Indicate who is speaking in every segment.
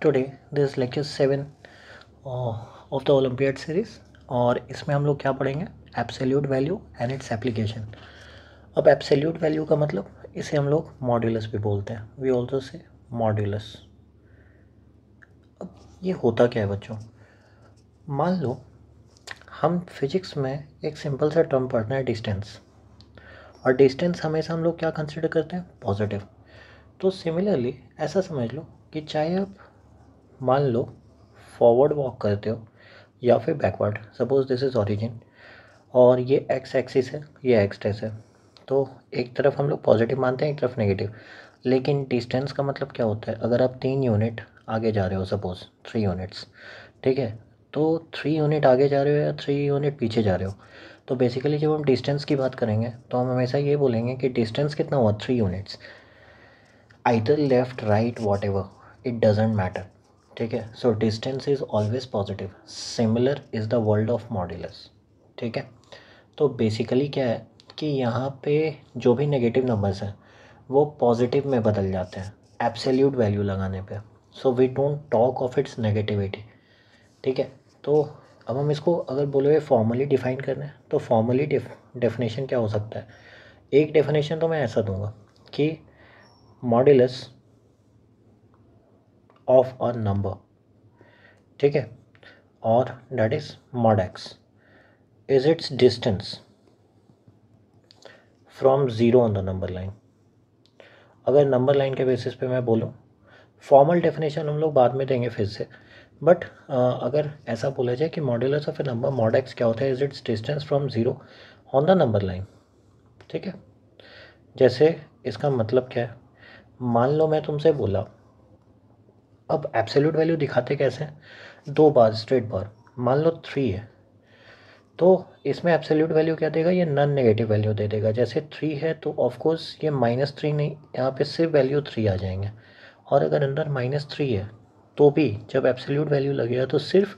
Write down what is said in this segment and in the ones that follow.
Speaker 1: Today this is lecture 7 of the olympiad series और इसमें हम लोग क्या पढ़ेंगे absolute value and its application. अब एब्सोल्यूट वैल्यू का मतलब इसे हम लोग मॉड्यूलस भी बोलते हैं, वी ऑल्सो से मॉड्यूलस। अब ये होता क्या है बच्चों, मान लो हम फिजिक्स में एक सिंपल सा टर्म पढ़ते हैं डिस्टेंस, और डिस्टेंस हमेशा हम लोग क्या कंसिडर करते हैं पॉजिटिव। तो सिमिलरली ऐसा समझ लो कि चाहे आप मान लो फॉरवर्ड वॉक करते हो या फिर backward, suppose this is origin और ये एक्स एक्सिस है, ये एक्स है, तो एक तरफ हम लोग पॉजिटिव मानते हैं, एक तरफ नेगेटिव। लेकिन डिस्टेंस का मतलब क्या होता है, अगर आप 3 यूनिट आगे जा रहे हो, सपोज 3 यूनिट्स, ठीक है, तो 3 यूनिट आगे जा रहे हो या 3 यूनिट पीछे जा रहे हो, तो बेसिकली जब हम डिस्टेंस की बात करेंगे तो हम हमेशा ये बोलेंगे कि डिस्टेंस कितना हुआ 3 units, either left right what ever, it doesn't matter. ठीक है, so distance is always positive, similar is the world of modulus. ठीक है, तो बेसिकली क्या है कि यहाँ पे जो भी नेगेटिव नंबर्स हैं वो पॉजिटिव में बदल जाते हैं एब्सोल्यूट वैल्यू लगाने पे। So we don't talk of its negativity. ठीक है, तो अब हम इसको अगर बोले फॉर्मली डिफाइन करना है तो फॉर्मली डेफिनेशन क्या हो सकता है। एक डेफिनेशन तो मैं ऐसा दूंगा कि मॉड्यूलस ऑफ अ नंबर, ठीक है, और that is mod x is its distance from 0 on the number line। अगर नंबर लाइन के बेसिस पे मैं बोलूँ, फॉर्मल डेफिनेशन हम लोग बाद में देंगे फिर से, बट अगर ऐसा बोला जाए कि modulus of A number mod x क्या होता है, is it's distance from 0 on the number line. ठीक है, जैसे इसका मतलब क्या है, मान लो मैं तुमसे बोला, अब एब्सोल्यूट वैल्यू दिखाते कैसे हैं, 2 बार स्ट्रेट बार, मान लो 3 है तो इसमें एब्सोल्यूट वैल्यू क्या देगा, ये नॉन नेगेटिव वैल्यू दे देगा। जैसे 3 है तो ऑफकोर्स ये -3 नहीं, यहाँ पे सिर्फ वैल्यू 3 आ जाएंगे, और अगर अंदर -3 है तो भी जब एब्सोल्यूट वैल्यू लगेगा तो सिर्फ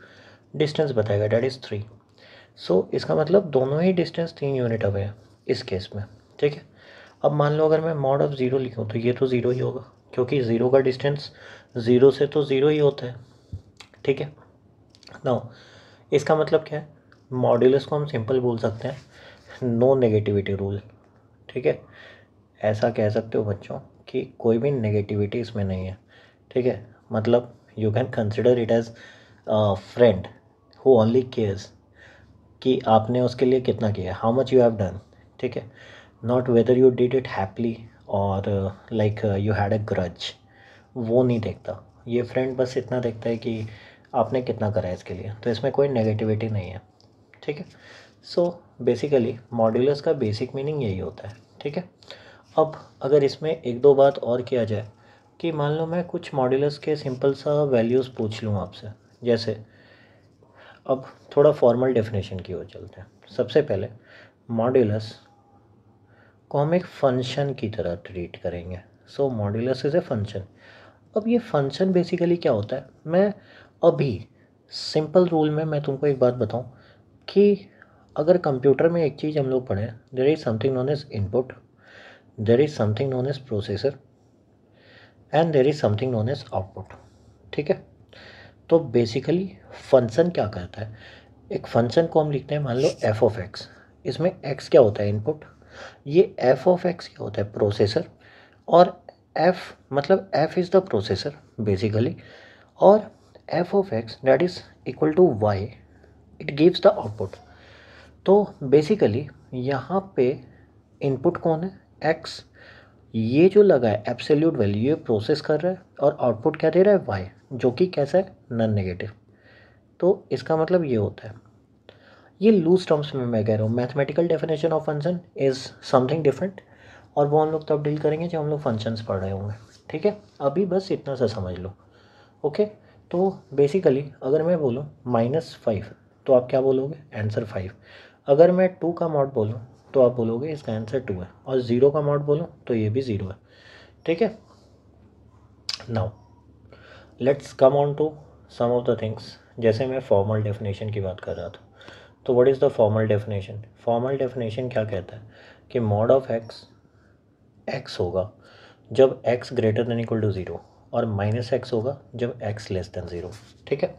Speaker 1: डिस्टेंस बताएगा, डैट इज़ 3। सो इसका मतलब दोनों ही डिस्टेंस 3 यूनिट अवे है इस केस में। ठीक है, अब मान लो अगर मैं मॉड ऑफ ज़ीरो लिखूँ तो ये तो ज़ीरो ही होगा, क्योंकि ज़ीरो का डिस्टेंस ज़ीरो से तो ज़ीरो ही होता है। ठीक है, नाउ इसका मतलब क्या है, मॉड्यूलस को हम सिंपल बोल सकते हैं नो नेगेटिविटी रूल। ठीक है, ऐसा कह सकते हो बच्चों कि कोई भी नेगेटिविटी इसमें नहीं है। ठीक है, मतलब you can consider it as friend who only cares कि आपने उसके लिए कितना किया, how much you have done. ठीक है, not whether you did it happily और like you had a grudge, वो नहीं देखता। ये फ्रेंड बस इतना देखता है कि आपने कितना करा है इसके लिए, तो इसमें कोई नेगेटिविटी नहीं है। ठीक है, सो बेसिकली मॉड्यूलस का बेसिक मीनिंग यही होता है। ठीक है, अब अगर इसमें एक दो बात और किया जाए कि मान लो मैं कुछ मॉड्यूलस के सिंपल सा वैल्यूज़ पूछ लूँ आपसे, जैसे अब थोड़ा फॉर्मल डेफिनेशन की ओर चलते हैं। सबसे पहले मॉड्यूलस को हम एक फंक्शन की तरह ट्रीट करेंगे। सो मॉड्यूलस इज़ ए फंक्शन। अब ये फंक्शन बेसिकली क्या होता है, मैं अभी सिंपल रूल में मैं तुमको एक बात बताऊं कि अगर कंप्यूटर में एक चीज़ हम लोग पढ़ें, there is something known as input, there is something known as processor and there is something known as output. ठीक है, तो बेसिकली फंक्शन क्या करता है, एक फंक्शन को हम लिखते हैं मान लो एफ ऑफ एक्स, इसमें एक्स क्या होता है इनपुट, ये एफ ऑफ एक्स क्या होता है प्रोसेसर, और एफ मतलब F is the processor basically, और F of X that is equal to Y, it gives the output. तो बेसिकली यहाँ पे इनपुट कौन है, एक्स, ये जो लगा है एब्सोल्यूट वैल्यू ये प्रोसेस कर रहा है, और आउटपुट क्या दे रहा है वाई, जो कि कैसा है नॉन नेगेटिव। तो इसका मतलब ये होता है, ये लूज टर्म्स में मैं कह रहा हूँ, mathematical definition of function is something different, और वो हम लोग तब डील करेंगे जब हम लोग फंक्शंस पढ़ रहे होंगे। ठीक है, अभी बस इतना सा समझ लो। ओके, तो बेसिकली अगर मैं बोलूँ -5 तो आप क्या बोलोगे, आंसर 5। अगर मैं 2 का मॉड बोलूँ तो आप बोलोगे इसका आंसर 2 है, और 0 का मॉड बोलूँ तो ये भी 0 है। ठीक है, now let's come on to some of the things. जैसे मैं फॉर्मल डेफिनेशन की बात कर रहा था, तो what is the formal definition, formal definition क्या कहता है कि मॉड ऑफ एक्स एक्स होगा जब x greater than equal to 0, और माइनस एक्स होगा जब एक्स लेस देन 0, ठीक है।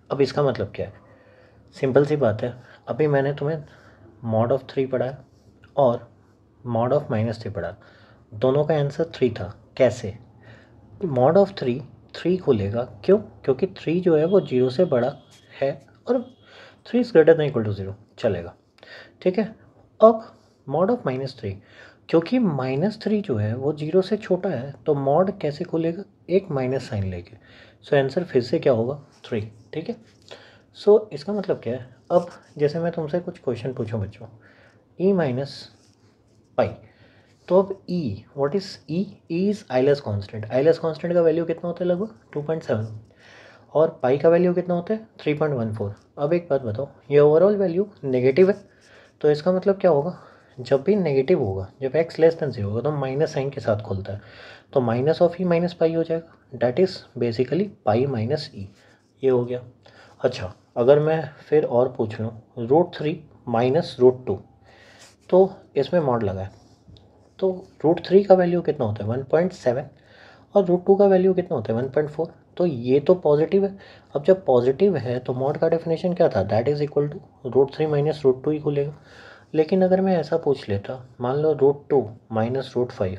Speaker 1: अब इसका मतलब क्या है, सिंपल सी बात है, अभी मैंने तुम्हें मॉड ऑफ 3 पढ़ाया और मॉड ऑफ -3 पढ़ा, दोनों का आंसर 3 था। कैसे? मॉड ऑफ 3 खुलेगा, क्यों? क्योंकि 3 जो है वो 0 से बड़ा है और 3 is greater than equal to 0, चलेगा, ठीक है। अब मॉड ऑफ -3, क्योंकि -3 जो है वो 0 से छोटा है, तो मॉड कैसे खुलेगा? एक माइनस साइन लेके। सो आंसर फिर से क्या होगा? 3, ठीक है। सो इसका मतलब क्या है, अब जैसे मैं तुमसे कुछ क्वेश्चन पूछूं बच्चों, e माइनस पाई, तो अब e, what is e? e is Euler's constant. Euler's constant का वैल्यू कितना होता है? लगभग 2.7, और पाई का वैल्यू कितना होता है? 3.14। अब एक बात बताओ, ये ओवरऑल वैल्यू नेगेटिव है, तो इसका मतलब क्या होगा, जब भी नेगेटिव होगा, जब एक्स लेस देन 0 होगा, तो माइनस साइन के साथ खुलता है, तो minus of E minus pi हो जाएगा, that is basically pi minus E, ये हो गया। अच्छा, अगर मैं फिर और पूछ लूँ √3 माइनस √2, तो इसमें मॉड लगा है, तो √3 का वैल्यू कितना होता है? 1.7, और √2 का वैल्यू कितना होता है? 1.4। तो ये तो पॉजिटिव है। अब जब पॉजिटिव है तो मॉड का डेफिनेशन क्या था? That is equal to √3 minus √2 ही खुलेगा। लेकिन अगर मैं ऐसा पूछ लेता, मान लो √2 माइनस √5,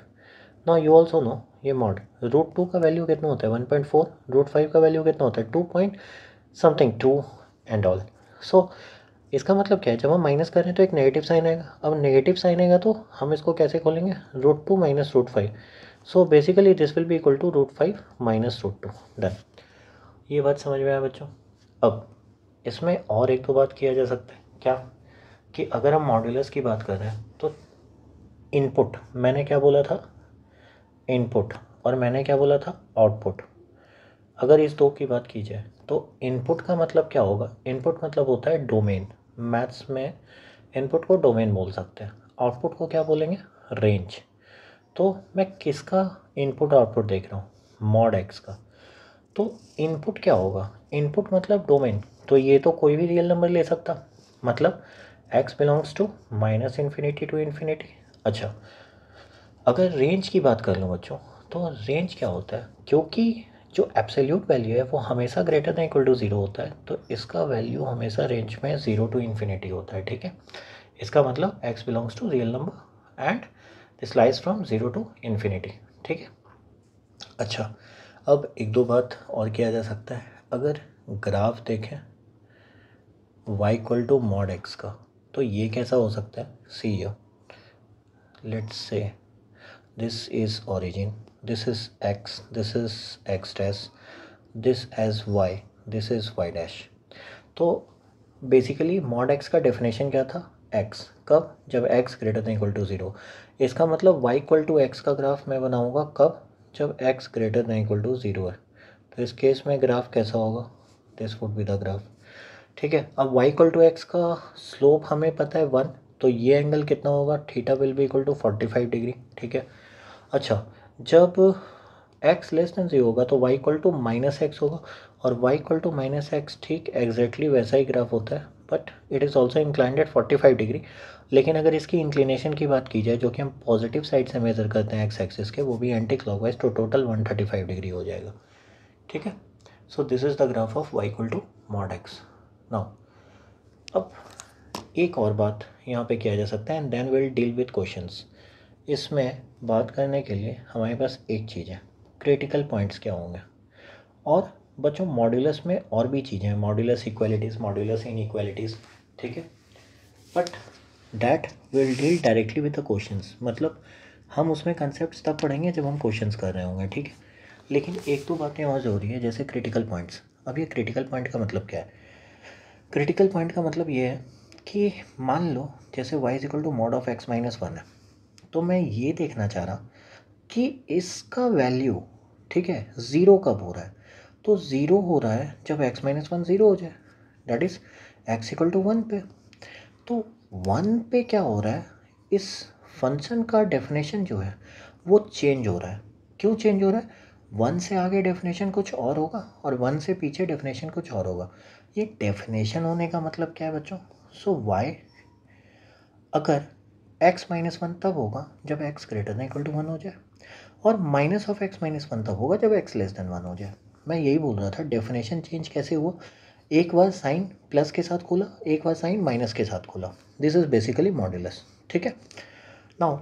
Speaker 1: ना यू ऑल्सो नो ये मॉड, √2 का वैल्यू कितना होता है? 1.4, √5 का वैल्यू कितना होता है? 2 पॉइंट समथिंग 2 एंड ऑल। सो इसका मतलब क्या है, जब हम माइनस कर रहे हैं तो एक नेगेटिव साइन आएगा। अब नेगेटिव साइन आएगा तो हम इसको कैसे खोलेंगे? √2 minus √5। So basically this will be equal to √5 minus √2। Done. ये बात समझ में आया बच्चों? अब इसमें और एक दो बात किया जा सकता है, क्या? कि अगर हम मॉड्यूलस की बात कर रहे हैं तो इनपुट, मैंने क्या बोला था? इनपुट, और मैंने क्या बोला था? आउटपुट। अगर इस दो की बात की जाए तो इनपुट का मतलब क्या होगा? इनपुट मतलब होता है डोमेन। मैथ्स में इनपुट को डोमेन बोल सकते हैं, आउटपुट को क्या बोलेंगे? रेंज। तो मैं किसका इनपुट आउटपुट देख रहा हूँ? मॉड एक्स का। तो इनपुट क्या होगा? इनपुट मतलब डोमेन, तो ये तो कोई भी रियल नंबर ले सकता, मतलब x belongs to -∞ to infinity. अच्छा, अगर रेंज की बात कर लूँ बच्चों, तो रेंज क्या होता है? क्योंकि जो एब्सोल्यूट वैल्यू है वो हमेशा ग्रेटर देन इक्वल टू 0 होता है, तो इसका वैल्यू हमेशा रेंज में 0 टू इन्फिनिटी होता है, ठीक है। इसका मतलब x belongs to real number and this lies from 0 to infinity, ठीक है। अच्छा, अब एक दो बात और किया जा सकता है। अगर ग्राफ देखें y equal to mod x का, तो ये कैसा हो सकता है? See yo, let's say this is origin, this is x, this is x dash, this as y, this is y dash। तो बेसिकली मॉड x का डेफिनेशन क्या था? x, कब? जब x greater than equal to 0। इसका मतलब y equal to X का graph मैं बनाऊंगा कब? जब x greater than equal to 0 है। तो इस केस में ग्राफ कैसा होगा? This would be the graph, ठीक है। अब y इक्वल टू एक्स का स्लोप हमें पता है 1, तो ये एंगल कितना होगा? Theta will be equal to 45 degree, ठीक है। अच्छा, जब x लेस देन 0 होगा तो y इक्वल टू -x होगा, और y इक्वल टू -x ठीक एग्जैक्टली वैसा ही ग्राफ होता है, but it is also inclined at 45 degree. लेकिन अगर इसकी इंक्लिनेशन की बात की जाए, जो कि हम पॉजिटिव साइड से मेजर करते हैं एक्स एक्सिस के, वो भी एंटी क्लॉकवाइज, तो टोटल 135 डिग्री हो जाएगा, ठीक है। So this is the graph of y equal to mod x। Now अब एक और बात यहाँ पे किया जा सकता है, and then will deal with questions. इसमें बात करने के लिए हमारे पास एक चीज़ है, क्रिटिकल पॉइंट्स क्या होंगे। और बच्चों मॉड्यूलस में और भी चीज़ें हैं, मॉड्यूलस इक्वालिटीज़, मॉड्यूलस इनइक्वालिटीज़, ठीक है। But that will deal directly with the questions, मतलब हम उसमें कंसेप्ट तब पढ़ेंगे जब हम क्वेश्चंस कर रहे होंगे, ठीक है। लेकिन एक दो बातें और ज़रूरी है, जैसे क्रिटिकल पॉइंट्स। अब ये क्रिटिकल पॉइंट का मतलब क्या है? क्रिटिकल पॉइंट का मतलब ये है कि मान लो जैसे y is equal to mod of x minus 1 है, तो मैं ये देखना चाह रहा कि इसका वैल्यू, ठीक है, ज़ीरो कब हो रहा है? तो ज़ीरो हो रहा है जब x माइनस 1 ज़ीरो हो जाए, that is x equal to 1 पे। तो 1 पे क्या हो रहा है? इस फंक्शन का डेफिनेशन जो है वो चेंज हो रहा है। क्यों चेंज हो रहा है? 1 से आगे डेफिनेशन कुछ और होगा और 1 से पीछे डेफिनेशन कुछ और होगा। ये डेफिनेशन होने का मतलब क्या है बच्चों? सो y अगर x माइनस 1 तब होगा जब x greater than equal to 1 हो जाए, और minus of x minus one तब होगा जब एक्स लेस देन वन हो जाए। मैं यही बोल रहा था डेफिनेशन चेंज कैसे हुआ, एक बार साइन प्लस के साथ खोला, एक बार साइन माइनस के साथ खोला। This is basically modulus. ठीक है, नाउ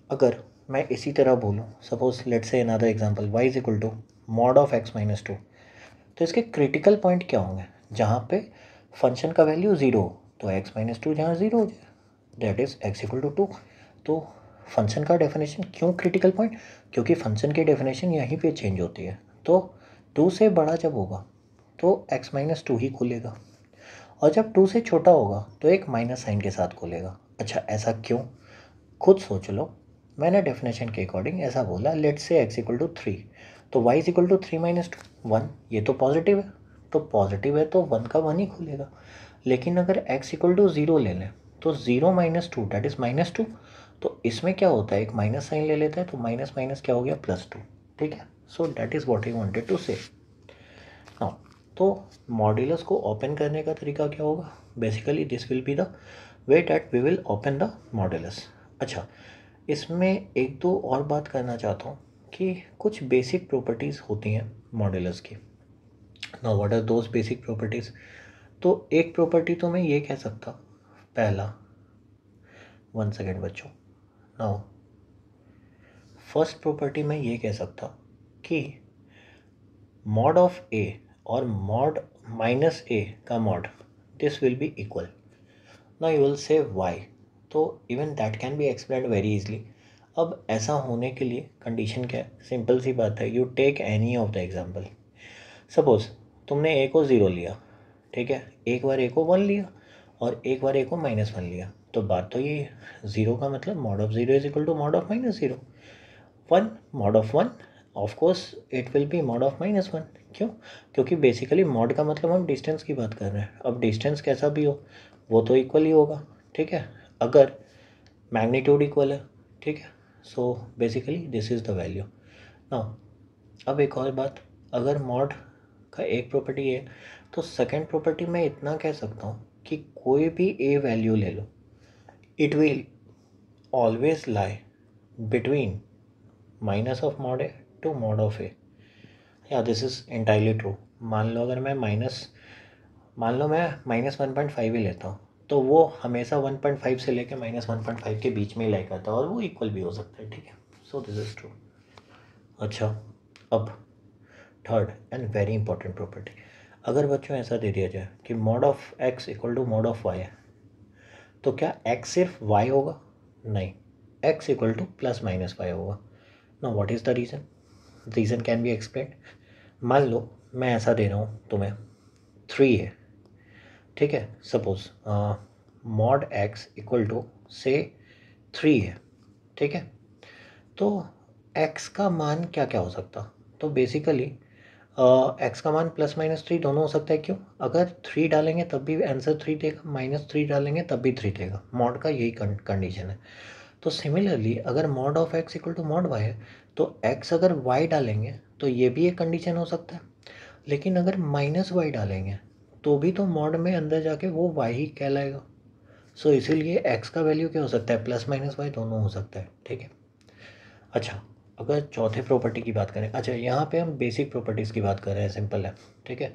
Speaker 1: अगर मैं इसी तरह बोलूँ, suppose let's say another example y is equal to mod of x minus two, तो इसके क्रिटिकल पॉइंट क्या होंगे, जहाँ पे फंक्शन का वैल्यू ज़ीरो हो, तो x माइनस टू जहाँ ज़ीरो हो जाए, that is x equal to two. तो फंक्शन का डेफिनेशन क्यों क्रिटिकल पॉइंट, क्योंकि फंक्शन की डेफिनेशन यहीं पे चेंज होती है। तो टू से बड़ा जब होगा तो x माइनस टू ही खुलेगा, और जब टू से छोटा होगा तो एक माइनस साइन के साथ खुलेगा। अच्छा, ऐसा क्यों, खुद सोच लो। मैंने डेफिनेशन के अकॉर्डिंग ऐसा बोला, let's say x equal to three, तो y is equal to three minus two one, ये तो पॉजिटिव है, तो पॉजिटिव है तो वन का वन ही खुलेगा। लेकिन अगर x इक्वल टू ज़ीरो ले लें तो zero minus two that is minus two, तो इसमें क्या होता है, एक माइनस साइन ले लेते हैं, तो माइनस माइनस क्या हो गया, प्लस टू। ठीक है, so that is what I wanted to say. हाँ, तो मॉड्यूलस को ओपन करने का तरीका क्या होगा, basically this will be the way that we will open the modulus. अच्छा, इसमें एक दो और बात करना चाहता हूँ कि कुछ बेसिक प्रॉपर्टीज़ होती हैं मॉड्यूलस की। Now what are those basic properties, तो एक प्रॉपर्टी तो मैं ये कह सकता, पहला, वन सेकेंड बच्चों, नाउ फर्स्ट प्रॉपर्टी मैं ये कह सकता कि मॉड ऑफ ए और मॉड माइनस ए का mod, this will be equal. Now you will say Y, तो even that can be explained very easily. अब ऐसा होने के लिए कंडीशन क्या है, सिंपल सी बात है, you take any of the example. Suppose तुमने ए को ज़ीरो लिया, ठीक है, एक बार ए को वन लिया और एक बार ए को माइनस वन लिया, तो बात तो ये, ज़ीरो का मतलब mod of zero is equal to mod of minus zero, one mod of one, of course it will be mod of minus one. क्यों, क्योंकि बेसिकली मॉड का मतलब हम डिस्टेंस की बात कर रहे हैं। अब डिस्टेंस कैसा भी हो वो तो इक्वल ही होगा। ठीक है, अगर मैग्नीट्यूड इक्वल है, ठीक है, so basically this is the value. Now अब एक और बात, अगर मॉड का एक प्रॉपर्टी है तो सेकंड प्रॉपर्टी मैं इतना कह सकता हूँ कि कोई भी ए वैल्यू ले लो, it will always lie between minus of mod A to mod of A. या दिस इज़ एंटायरली ट्रू। मान लो अगर मैं मान लो मैं माइनस वन पॉइंट फाइव ही लेता हूँ, तो वो हमेशा वन पॉइंट फाइव से लेकर माइनस वन पॉइंट फाइव के बीच में ही लाई करता है, और वो इक्वल भी हो सकता है। ठीक है, सो दिस इज़ ट्रू। अच्छा, अब third and very important property, अगर बच्चों ऐसा दे दिया जाए कि mod of x equal to mod of Y है, तो क्या एक्स सिर्फ वाई होगा, नहीं, X equal to plus minus Y होगा। Now what is the reason, reason can be explain. मान लो मैं ऐसा दे रहा हूँ तुम्हें, थ्री है, ठीक है, suppose mod x equal to से थ्री है, ठीक है, तो एक्स का मान क्या क्या हो सकता, तो बेसिकली एक्स का मान प्लस माइनस थ्री दोनों हो सकता है। क्यों, अगर थ्री डालेंगे तब भी आंसर थ्री देगा, माइनस थ्री डालेंगे तब भी थ्री देगा, मॉड का यही कंडीशन है। तो सिमिलरली अगर mod of x equal to mod y है, तो एक्स अगर वाई डालेंगे तो ये भी एक कंडीशन हो सकता है, लेकिन अगर माइनस वाई डालेंगे तो भी तो मॉड में अंदर जाके वो वाई ही कहलाएगा। सो इसीलिए एक्स का वैल्यू क्या हो सकता है, प्लस माइनस वाई दोनों हो सकता है। ठीक है, अच्छा, अगर चौथे प्रॉपर्टी की बात करें, अच्छा यहाँ पे हम बेसिक प्रॉपर्टीज़ की बात कर रहे हैं, सिंपल है। ठीक है,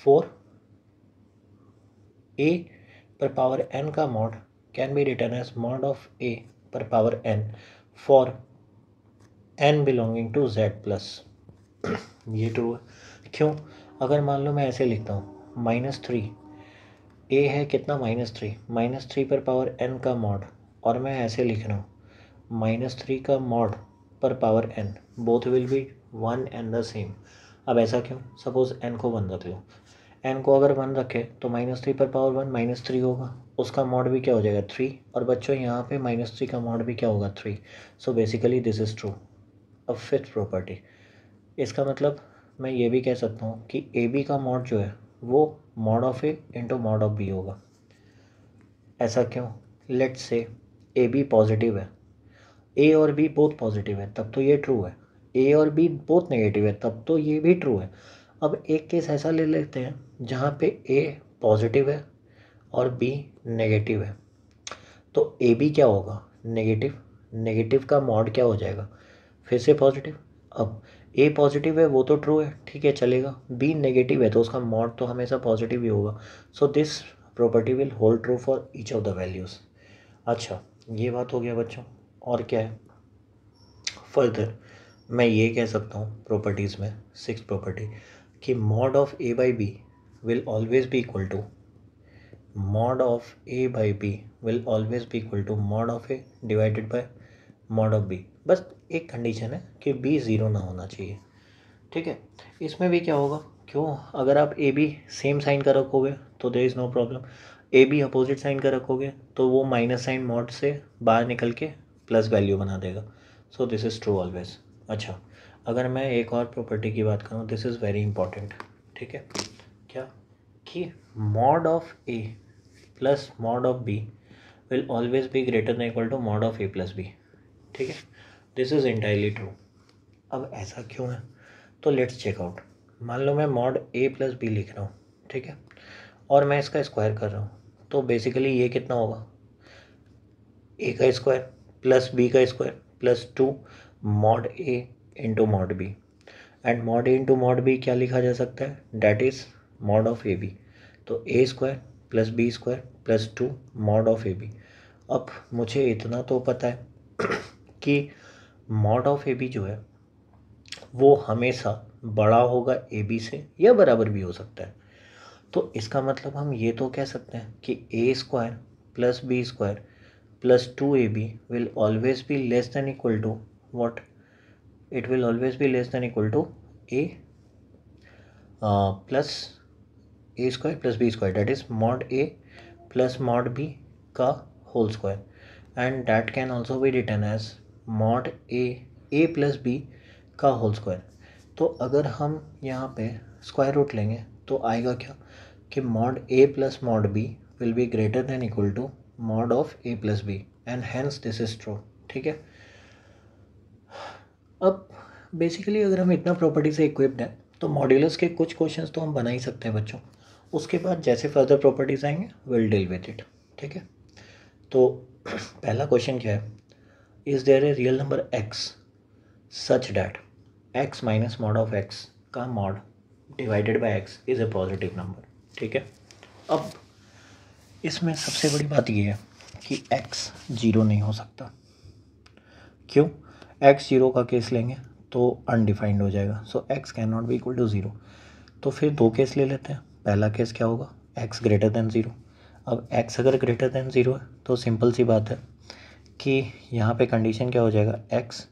Speaker 1: फोर ए पर पावर एन का mod can be written as mod of A पर power N for N belonging to Z plus. ये ट्रू है। क्यों, अगर मान लो मैं ऐसे लिखता हूँ, माइनस थ्री, ए है कितना, माइनस थ्री पर पावर एन का मॉड, और मैं ऐसे लिख रहा हूँ माइनस थ्री का मॉड पर power n, both will be one and the same. अब ऐसा क्यों, सपोज एन को वन रख लो, एन को अगर वन रखे तो माइनस थ्री पर पावर वन माइनस थ्री होगा, उसका मॉड भी क्या हो जाएगा, थ्री, और बच्चों यहाँ पे माइनस थ्री का मॉड भी क्या होगा, three. So basically this is true. अब फिफ्थ प्रॉपर्टी, इसका मतलब मैं ये भी कह सकता हूँ कि ए बी का मॉड जो है वो mod of a into mod of b होगा। ऐसा क्यों, let's say A B positive है, ए और बी बोथ पॉजिटिव है, तब तो ये ट्रू है। ए और बी बोथ नेगेटिव है, तब तो ये भी ट्रू है। अब एक केस ऐसा ले लेते हैं जहाँ पे ए पॉजिटिव है और बी नेगेटिव है, तो ए बी क्या होगा, नेगेटिव, नेगेटिव का मॉड क्या हो जाएगा, फिर से पॉजिटिव। अब ए पॉजिटिव है वो तो ट्रू है, ठीक है चलेगा। बी नेगेटिव है तो उसका मॉड तो हमेशा पॉजिटिव ही होगा। So this property will hold true for each of the values. अच्छा ये बात हो गया बच्चों। और क्या है फर्दर, मैं ये कह सकता हूँ प्रॉपर्टीज़ में सिक्स प्रॉपर्टी कि mod of a by b will always be equal to mod of a by b will always be equal to mod of a divided by mod of b। बस एक condition है कि b zero ना होना चाहिए, ठीक है। इसमें भी क्या होगा, क्यों अगर आप ए बी सेम साइन का रखोगे तो there is no problem, a b opposite sign का रखोगे तो वो माइनस साइन मॉड से बाहर निकल के प्लस वैल्यू बना देगा। सो दिस इज़ ट्रू ऑलवेज। अच्छा अगर मैं एक और प्रॉपर्टी की बात करूँ, दिस इज़ वेरी इंपॉर्टेंट, ठीक है। क्या कि mod of a plus mod of b will always be greater than equal to mod of a plus b, ठीक है। This is entirely true. अब ऐसा क्यों है, तो लेट्स चेक आउट। मान लो मैं मॉड ए प्लस बी लिख रहा हूँ, ठीक है, और मैं इसका स्क्वायर कर रहा हूँ, तो बेसिकली ये कितना होगा, ए का स्क्वायर प्लस बी का square plus two mod A into mod B. And mod A into mod B क्या लिखा जा सकता है, that is mod of A B. तो A square plus B square plus two mod of A B. अब मुझे इतना तो पता है कि मॉड ऑफ ए बी जो है वो हमेशा बड़ा होगा ए बी से या बराबर भी हो सकता है। तो इसका मतलब हम ये तो कह सकते हैं कि ए square plus B square plus two A B will always be less than equal to what, it will always be less than equal to A plus A square plus B square, that is mod A plus mod B का whole square. And that can also be written as mod A plus B का whole square. तो अगर हम यहाँ पे square root लेंगे तो आएगा क्या कि mod A plus mod b will be greater than equal to mod of a plus b and hence this is true, ठीक है। अब बेसिकली अगर हम इतना प्रॉपर्टी से इक्विप्ड हैं तो मॉड्यूलस के कुछ क्वेश्चंस तो हम बना ही सकते हैं बच्चों। उसके बाद जैसे फर्दर प्रॉपर्टीज आएंगे विल डील विद इट, ठीक है। तो पहला क्वेश्चन क्या है, is there a real number X such that X minus mod of X का mod divided by X is a positive number, ठीक है। अब इसमें सबसे बड़ी बात ये है कि एक्स जीरो नहीं हो सकता। क्यों, एक्स जीरो का केस लेंगे तो अनडिफाइंड हो जाएगा, so X can not be equal to zero. तो फिर दो केस ले लेते हैं। पहला केस क्या होगा, एक्स ग्रेटर देन ज़ीरो। अब एक्स अगर ग्रेटर देन ज़ीरो है तो सिंपल सी बात है कि यहाँ पे कंडीशन क्या हो जाएगा, एक्स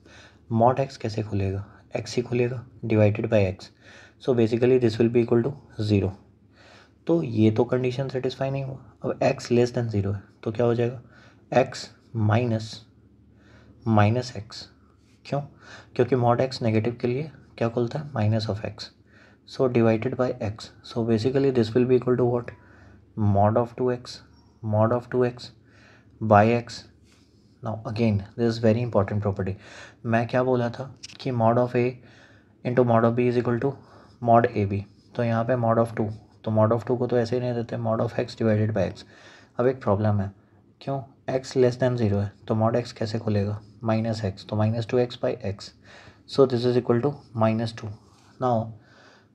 Speaker 1: मॉड एक्स कैसे खुलेगा, एक्स ही खुलेगा divided by x. So basically this will be equal to zero. तो ये तो कंडीशन सेटिस्फाई नहीं हुआ। अब एक्स लेस देन ज़ीरो है तो क्या हो जाएगा, एक्स माइनस एक्स। क्यों, क्योंकि मॉड एक्स नेगेटिव के लिए क्या खुलता है, minus of x. So divided by x, so basically this will be equal to what, mod of 2x by x। Now again this is very important property. मैं क्या बोला था कि mod of a into mod of b is equal to mod a B. तो यहाँ पे mod of 2, तो mod of 2 को तो ऐसे ही नहीं देते, mod of x divided by x। अब एक प्रॉब्लम है, क्यों, x लेस दैन ज़ीरो है तो mod x कैसे खुलेगा, माइनस एक्स, तो minus two x by x. So this is equal to minus two. Now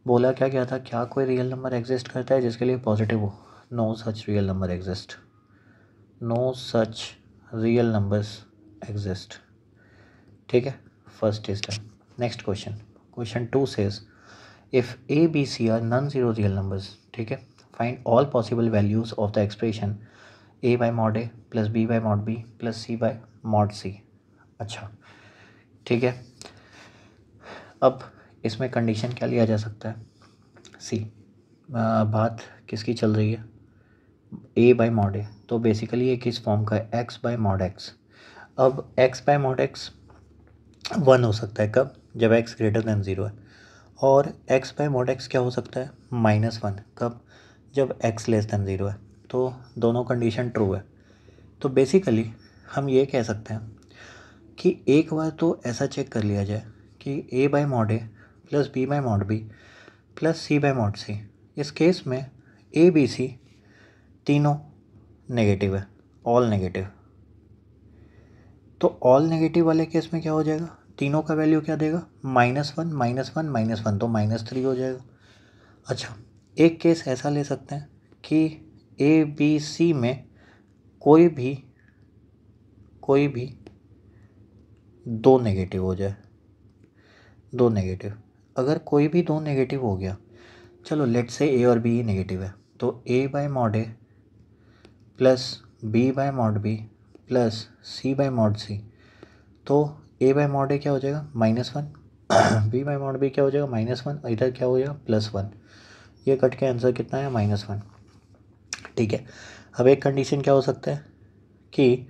Speaker 1: बोला क्या गया था, क्या कोई रियल नंबर एग्जिस्ट करता है जिसके लिए पॉजिटिव हो, no such real number exist, no such real numbers exist, ठीक है। First is done. Next question, question 2 says if a B c are non zero real numbers, ठीक है, find all possible values of the expression a by mod A plus B by mod B plus C by mod c. अच्छा ठीक है, अब इसमें condition क्या लिया जा सकता है, सी बात किसकी चल रही है, ए बाई मॉड ए, तो बेसिकली ये किस फॉर्म का है, एक्स बाई मॉड एक्स। अब x by mod x one हो सकता है कब, जब एक्स ग्रेटर देन ज़ीरो है, और एक्स बाई मॉड एक्स क्या हो सकता है, माइनस वन कब, जब एक्स लेस देन ज़ीरो है। तो दोनों कंडीशन ट्रू है। तो बेसिकली हम ये कह सकते हैं कि एक बार तो ऐसा चेक कर लिया जाए कि A by mod A plus B by mod B plus C by mod C, इस केस में ए बी सी तीनों नेगेटिव है, ऑल नेगेटिव। तो ऑल नेगेटिव वाले केस में क्या हो जाएगा,
Speaker 2: तीनों का वैल्यू क्या देगा, -1 -1 -1, तो -3 हो जाएगा। अच्छा, एक केस ऐसा ले सकते हैं कि ए बी सी में कोई भी दो नेगेटिव हो जाए, दो नेगेटिव। अगर कोई भी दो नेगेटिव हो गया, चलो लेट्स से ए और बी ही नेगेटिव है, तो A by mod A plus B by mod B plus C by mod C, तो ए बाय मॉड ए क्या हो जाएगा, -1, बी बाय मॉड बी क्या हो जाएगा, -1, इधर क्या हो जाएगा, +1। ये कट के आंसर कितना है, -1। ठीक है, अब एक कंडीशन क्या हो सकता है कि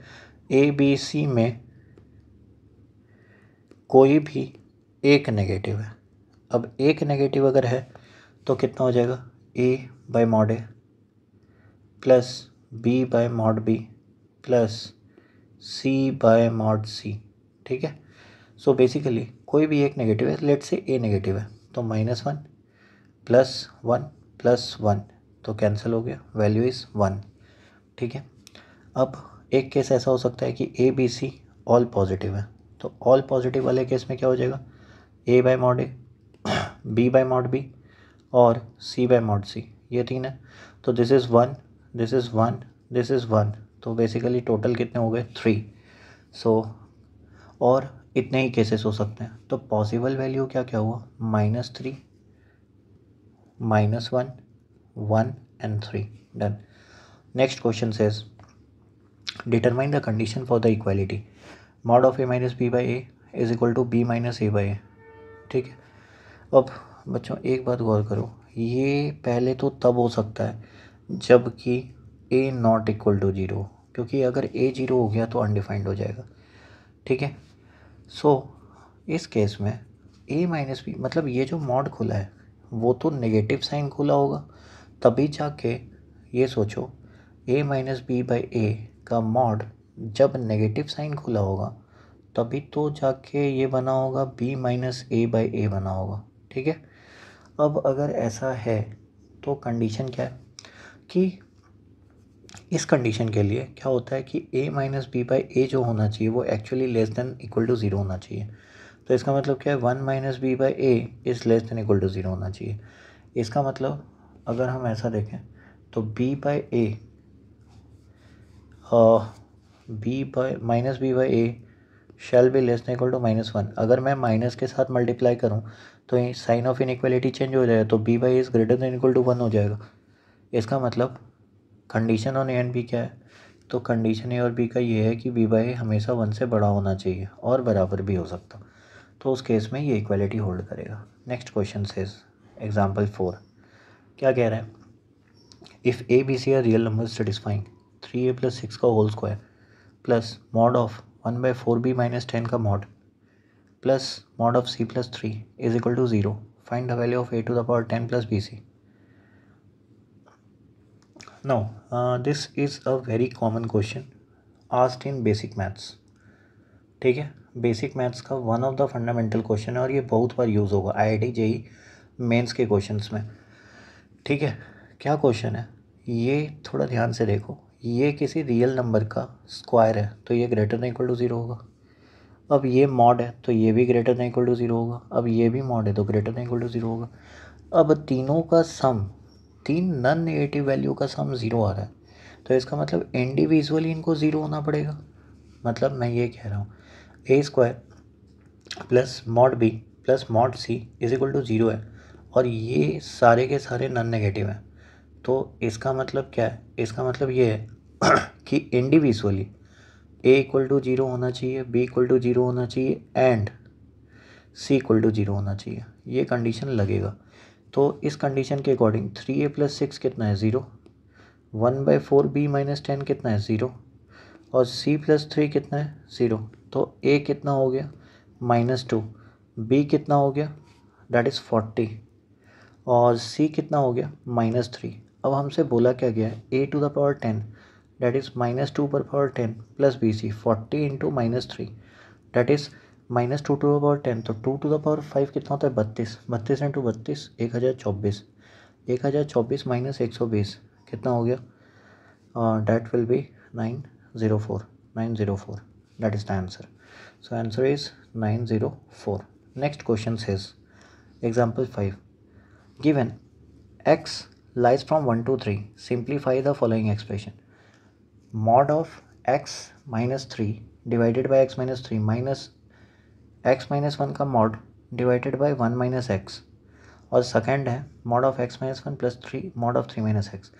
Speaker 2: ए बी सी में कोई भी एक नेगेटिव है। अब एक नेगेटिव अगर है तो कितना हो जाएगा, A by mod A plus B by mod B plus C by mod C. ठीक है, सो बेसिकली कोई भी एक नेगेटिव है, लेट से ए नेगेटिव है, तो -1 +1 +1 तो कैंसिल हो गया, वैल्यू इज़ 1। ठीक है, अब एक केस ऐसा हो सकता है कि a B c all positive है, तो ऑल पॉजिटिव वाले केस में क्या हो जाएगा, A by mod A B by mod B और सी बाय मॉड सी, ये तीन है। तो this is 1, this is 1, this is 1, तो बेसिकली टोटल कितने हो गए, 3। सो और इतने ही केसेस हो सकते हैं, तो पॉसिबल वैल्यू क्या क्या हुआ, -3 -1 1 and 3। Done. Next question says determine the condition for the equality mod of a minus b by a is equal to b minus A by A. ठीक है, अब बच्चों एक बात गौर करो, ये पहले तो तब हो सकता है जबकि a नॉट इक्वल टू 0, क्योंकि अगर a 0 हो गया तो अनडिफाइंड हो जाएगा। ठीक है, सो इस केस में a माइनस बी, मतलब ये जो मॉड खुला है वो तो नेगेटिव साइन खुला होगा, तभी जाके ये सोचो a माइनस बी बाई ए का मॉड जब नेगेटिव साइन खुला होगा तभी तो जाके ये बना होगा b माइनस ए बाई ए बना होगा। ठीक है, अब अगर ऐसा है तो कंडीशन क्या है कि इस कंडीशन के लिए क्या होता है कि a minus b by a जो होना चाहिए वो actually less than equal to 0 होना चाहिए। तो इसका मतलब क्या है, 1 minus b by a is less than equal to 0 होना चाहिए। इसका मतलब अगर हम ऐसा देखें तो b by a b by minus b by a shall be less than equal to -1। अगर मैं माइनस के साथ मल्टीप्लाई करूँ तो साइन ऑफ इनइक्वालिटी चेंज हो जाएगा, तो b by is greater than equal to 1 हो जाएगा। इसका मतलब condition on a and b क्या है, तो कंडीशन ए और बी का ये है कि b बाई ए हमेशा 1 से बड़ा होना चाहिए और बराबर भी हो सकता, तो उस केस में ये इक्वालिटी होल्ड करेगा। नेक्स्ट क्वेश्चन सेज एग्जाम्पल 4 क्या कह रहा है, if a B c are real number satisfying 3a + 6 का whole square plus mod of 1/4b - 10 का mod plus mod of c + 3 is equal to 0, find the value of a to the power 10 + bc। Now this is a very common question asked in basic maths. ठीक है, basic maths का one of the fundamental question है और ये बहुत बार use होगा IIT JEE mains के questions में। ठीक है, क्या क्वेश्चन है, ये थोड़ा ध्यान से देखो, ये किसी रियल नंबर का स्क्वायर है तो ये ग्रेटर देन इक्वल टू 0 होगा। अब ये मॉड है तो ये भी ग्रेटर देन इक्वल टू 0 होगा। अब ये भी मॉड है तो ग्रेटर देन इक्वल टू 0 होगा। अब तीनों का सम, तीन नॉन नेगेटिव वैल्यू का सम 0 आ रहा है, तो इसका मतलब इंडिविजुअली इनको 0 होना पड़ेगा। मतलब मैं ये कह रहा हूँ a² plus mod B plus mod c is equal to 0 है और ये सारे के सारे नॉन नेगेटिव हैं, तो इसका मतलब क्या है, इसका मतलब ये है कि इंडिविजुअली a इक्वल टू 0 होना चाहिए, b इक्वल टू 0 होना चाहिए एंड c इक्वल टू 0 होना चाहिए, ये कंडीशन लगेगा। तो इस कंडीशन के अकॉर्डिंग 3a + 6 कितना है, 0, 1/4b - 10 कितना है, 0 और c + 3 कितना है, 0। तो a कितना हो गया, -2, b कितना हो गया, दैट इज़ 40 और c कितना हो गया, -3। अब हमसे बोला क्या गया है, a to the power 10 that is -2/10 plus bc 40 into -3 that is -2 to the power 10, तो 2 to the power 5 कितना होता है, 32, 32 इंटू 32 1024, 1024 - 120 कितना हो गया, that will be 904। That is the answer. So answer is 904. Next question says, example 5. Given x lies from 1 to 3, simplify the following expression. Mod of x minus 3 divided by x minus 3 minus x minus 1 का mod divided by 1 minus x, और second है mod of x minus 1 plus 3 mod of 3 minus x.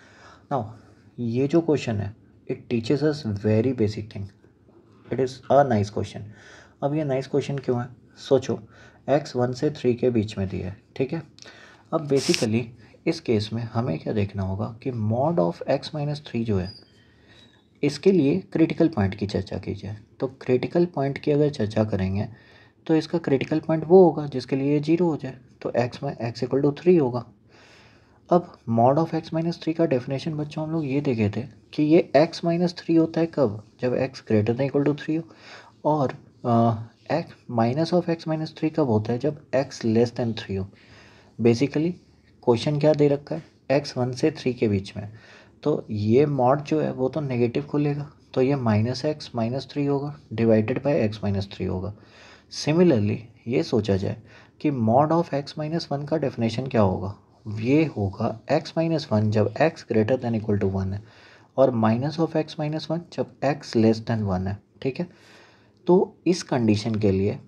Speaker 2: Now ये जो question है it teaches us very basic thing. It is a nice question. अब ये nice question क्यों है? सोचो, x 1 से 3 के बीच में दिया है, ठीक है. अब बेसिकली इस केस में हमें क्या देखना होगा कि मॉड ऑफ x माइनस 3 जो है इसके लिए क्रिटिकल पॉइंट की चर्चा की जाए. तो क्रिटिकल पॉइंट की अगर चर्चा करेंगे तो इसका क्रिटिकल पॉइंट वो होगा जिसके लिए ये 0 हो जाए, तो x में x इक्वल टू 3 होगा. अब मॉड ऑफ x माइनस 3 का डेफिनेशन बच्चों हम लोग ये देखे थे कि ये x माइनस 3 होता है कब, जब x greater than equal to 3 हो, और x minus of x minus 3 कब होता है, जब x लेस देन 3 हो. बेसिकली क्वेश्चन क्या दे रखा है, x 1 से 3 के बीच में, तो ये मॉड जो है वो तो नेगेटिव खुलेगा, तो ये माइनस एक्स माइनस 3 होगा डिवाइडेड बाय x माइनस 3 होगा. सिमिलरली ये सोचा जाए कि मॉड ऑफ x माइनस 1 का डेफिनेशन क्या होगा, ये होगा x माइनस 1 जब x greater than equal to 1 है, और माइनस ऑफ x माइनस 1 जब x लेस देन 1 है, ठीक है. तो इस कंडीशन के लिए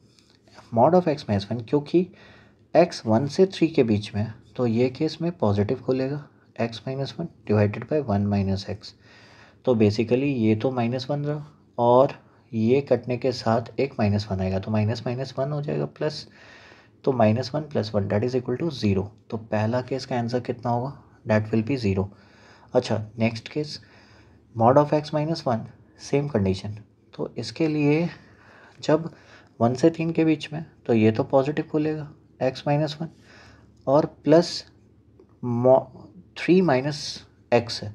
Speaker 2: मॉड ऑफ x माइनस 1, क्योंकि x 1 से 3 के बीच में, तो ये केस में पॉजिटिव खुलेगा, x minus 1 divided by 1 minus x. तो बेसिकली ये तो माइनस 1 रहा, और ये कटने के साथ एक माइनस 1 आएगा, तो माइनस माइनस 1 हो जाएगा प्लस, तो minus 1 plus 1 that is equal to 0. तो पहला केस का आंसर कितना होगा, डैट विल बी 0. अच्छा, next case mod of x minus 1, same condition. तो इसके लिए जब 1 से 3 के बीच में, तो ये तो पॉजिटिव खुलेगा x माइनस 1, और प्लस 3 माइनस एक्स है,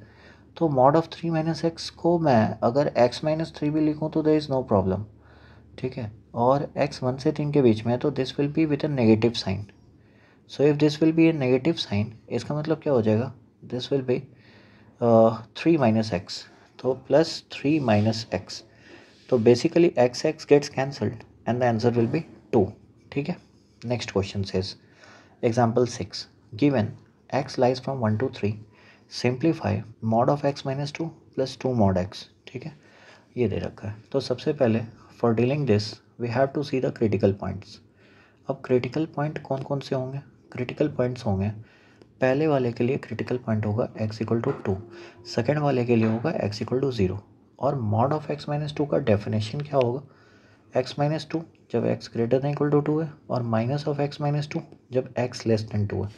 Speaker 2: तो मॉड ऑफ 3 माइनस एक्स को मैं अगर x माइनस 3 भी लिखूँ तो देयर इज़ नो प्रॉब्लम, ठीक है. और x 1 से 3 के बीच में है, तो this will be with a negative sign. So if this will be a negative sign, इसका मतलब क्या हो जाएगा, this will be 3 minus x, तो प्लस 3 माइनस एक्स. तो basically x x gets cancelled and the answer will be 2, ठीक है. Next question says, example 6. Given x lies from 1 to 3, simplify mod of x minus 2 plus 2 mod x, ठीक है. ये दे रखा है. तो सबसे पहले for dealing this we have to see the critical points. अब क्रिटिकल पॉइंट कौन कौन से होंगे, क्रिटिकल पॉइंट्स होंगे, पहले वाले के लिए क्रिटिकल पॉइंट होगा x इक्वल टू 2, सेकेंड वाले के लिए होगा x इक्वल टू 0. और मॉड ऑफ x माइनस 2 का डेफिनेशन क्या होगा, x माइनस 2 जब x greater than equal to 2 है, और माइनस ऑफ x माइनस 2 जब x लेस देन 2 है.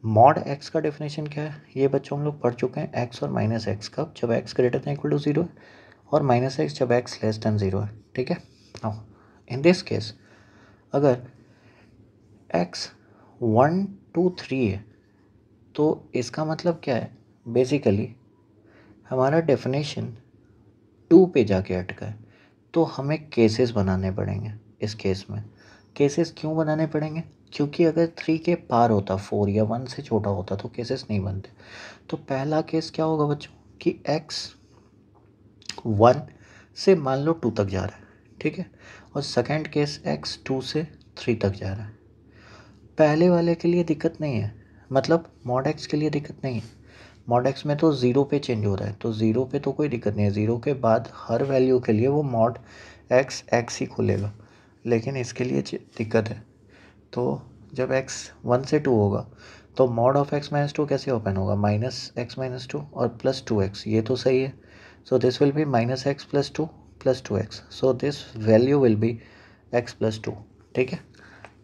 Speaker 2: मॉड x का डेफिनेशन क्या है, ये बच्चों हम लोग पढ़ चुके हैं, x और माइनस एक्स कब, जब x greater than equal to 0 है, और माइनस एक्स जब x लेस देन 0 है, ठीक है. नाउ इन दिस केस अगर x 1 2 3 है, तो इसका मतलब क्या है, बेसिकली हमारा डेफिनेशन 2 पे जाके अटका है, तो हमें केसेस बनाने पड़ेंगे. इस केस में केसेस क्यों बनाने पड़ेंगे, क्योंकि अगर 3 के पार होता, 4 या 1 से छोटा होता, तो केसेस नहीं बनते. तो पहला केस क्या होगा बच्चों कि x 1 से मान लो 2 तक जा रहा है, ठीक है, और सेकेंड केस x 2 से 3 तक जा रहा है. पहले वाले के लिए दिक्कत नहीं है, मतलब मॉड x के लिए दिक्कत नहीं है. मॉड x में तो 0 पे चेंज हो रहा है, तो 0 पे तो कोई दिक्कत नहीं है, 0 के बाद हर वैल्यू के लिए वो मॉड x x ही खुलेगा. लेकिन इसके लिए दिक्कत है, तो जब x 1 से 2 होगा, तो मॉड ऑफ x माइनस 2 कैसे ओपन होगा, माइनस एक्स माइनस 2 और प्लस 2x, ये तो सही है. So this will be minus x plus 2 plus 2x, so this value will be x plus 2, ठीक है.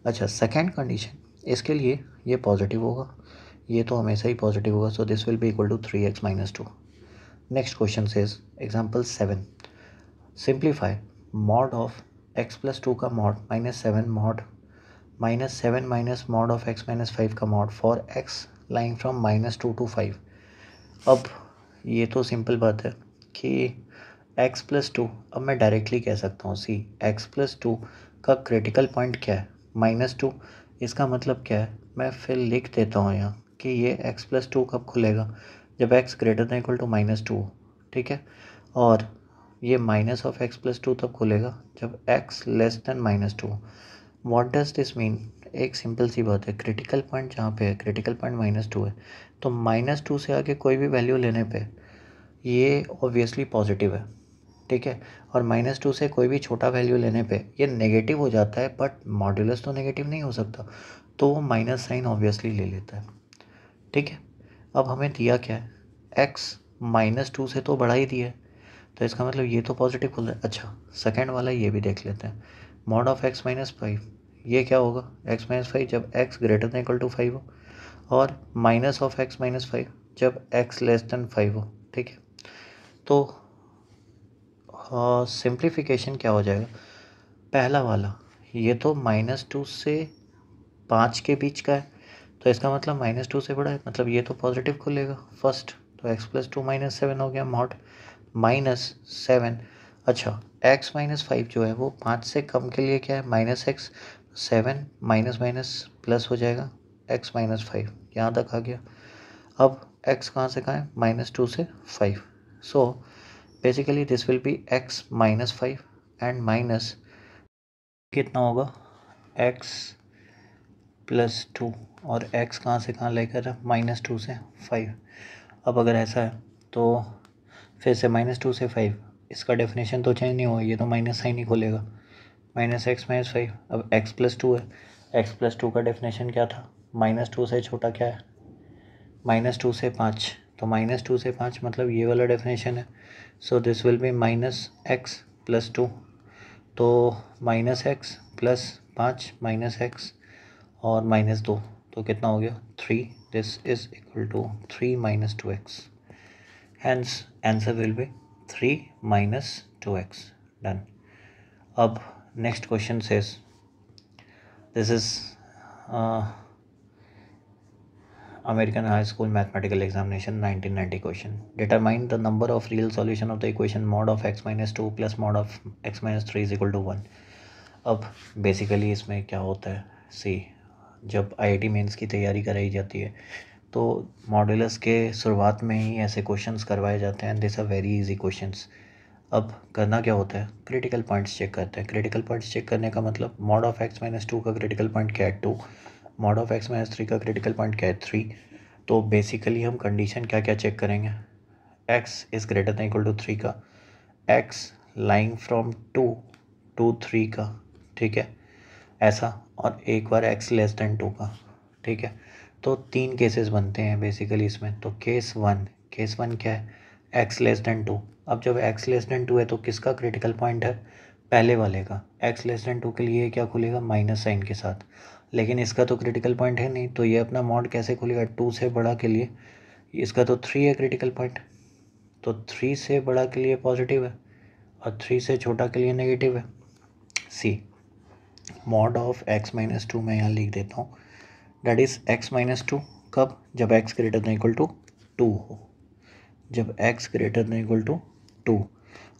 Speaker 2: अच्छा, सेकेंड कंडीशन, इसके लिए ये पॉजिटिव होगा, ये तो हमेशा ही पॉजिटिव होगा, so this will be equal to 3x minus 2. Next question says, example 7. Simplify mod of x plus 2 का मॉड माइनस 7 मॉड माइनस 7 माइनस मॉड ऑफ x माइनस 5 का mod for x lying from minus 2 to 5. अब ये तो simple बात है कि x plus 2, अब मैं डायरेक्टली कह सकता हूँ, सी x प्लस 2 का क्रिटिकल पॉइंट क्या है, माइनस 2. इसका मतलब क्या है, मैं फिर लिख देता हूँ यहाँ कि ये x प्लस 2 कब खुलेगा, जब x greater than equal to minus 2, ठीक है. और ये minus of x plus two तब खुलेगा जब x less than minus two. What does this mean? एक सिंपल सी बात है, क्रिटिकल पॉइंट जहाँ पे है, क्रिटिकल पॉइंट माइनस टू है, तो माइनस टू से आगे कोई भी वैल्यू लेने पे ये ऑब्वियसली पॉजिटिव है, ठीक है। और माइनस टू से कोई भी छोटा वैल्यू लेने पे ये नेगेटिव हो जाता है, बट मॉड्यूलस तो नेगेटिव नहीं हो सकता, तो वो माइनस साइन ऑब्वियसली ले लेता है, ठीक है। अब हमें दिया क्या है, एक्स माइनस टू से तो बढ़ा ही दिया है, तो इसका मतलब ये तो पॉजिटिव खुल रहा है। अच्छा, सेकेंड वाला ये भी देख लेते हैं, mod of x minus five, ये क्या होगा, एक्स माइनस फाइव जब x greater than equal to five हो, और minus of x minus five जब एक्स लेस देन फाइव हो, ठीक है। तो सिंप्लीफिकेशन क्या हो जाएगा, पहला वाला ये तो माइनस टू से पाँच के बीच का है, तो इसका मतलब माइनस टू से बड़ा है, मतलब ये तो पॉजिटिव खुलेगा फर्स्ट, तो x plus two minus seven हो गया मॉड माइनस सेवन। अच्छा, एक्स माइनस फाइव जो है वो पाँच से कम के लिए क्या है, minus x, seven minus minus plus हो जाएगा एक्स माइनस फाइव, यहाँ तक आ गया। अब एक्स कहाँ से कहाँ है, माइनस टू से five, so basically this will B x minus five and minus कितना होगा, एक्स प्लस टू, और x कहाँ से कहाँ लेकर, माइनस टू से फाइव। अब अगर ऐसा है तो फिर से माइनस टू से फाइव, इसका डेफिनेशन तो चेंज नहीं होगा, ये तो माइनस साइन ही खोलेगा, माइनस एक्स माइनस फाइव। अब x प्लस टू है, x प्लस टू का डेफिनेशन क्या था, माइनस टू से छोटा क्या है, माइनस टू से पाँच, तो माइनस टू से पाँच मतलब ये वाला डेफिनेशन है, so this will be minus x plus two, तो माइनस एक्स प्लस पाँच माइनस एक्स और माइनस दो, तो कितना हो गया, three, this is equal to three minus two X, hence answer will be three minus two X, done. अब next question says, this is American High School Mathematical Examination 1990 question. Determine the number of real solution of the equation mod of x minus 2 plus mod of x minus 3 is equal to 1. अब basically इसमें क्या होता है, सी जब IIT mains की तैयारी कराई जाती है तो मॉड्यूलस के शुरुआत में ही ऐसे क्वेश्चंस करवाए जाते हैं, this are very easy questions. अब करना क्या होता है, क्रिटिकल पॉइंट्स चेक करते हैं। क्रिटिकल पॉइंट्स चेक करने का मतलब mod of x minus two का क्रिटिकल पॉइंट क्या है, two, mod of x minus three का क्रिटिकल पॉइंट क्या है, थ्री। तो बेसिकली हम कंडीशन क्या क्या चेक करेंगे, X is greater than equal to three का, X lying from two to three का, ठीक है, ऐसा, और एक बार एक्स लेस दैन टू का, ठीक है। तो तीन केसेस बनते हैं बेसिकली इसमें, तो केस वन क्या है, एक्स लेस दैन टू। अब जब एक्स लेस दैन टू है तो किसका क्रिटिकल पॉइंट है, पहले वाले का। एक्स लेस दैन टू के लिए क्या खुलेगा, माइनस साइन के साथ, लेकिन इसका तो क्रिटिकल पॉइंट है नहीं, तो ये अपना मॉड कैसे खुलेगा, टू से बड़ा के लिए, इसका तो थ्री है क्रिटिकल पॉइंट, तो थ्री से बड़ा के लिए पॉजिटिव है और थ्री से छोटा के लिए नेगेटिव है। See mod of x minus two मैं यहाँ लिख देता हूँ, that is X minus two, कब, जब x greater than equal to two हो, जब x greater than equal to two,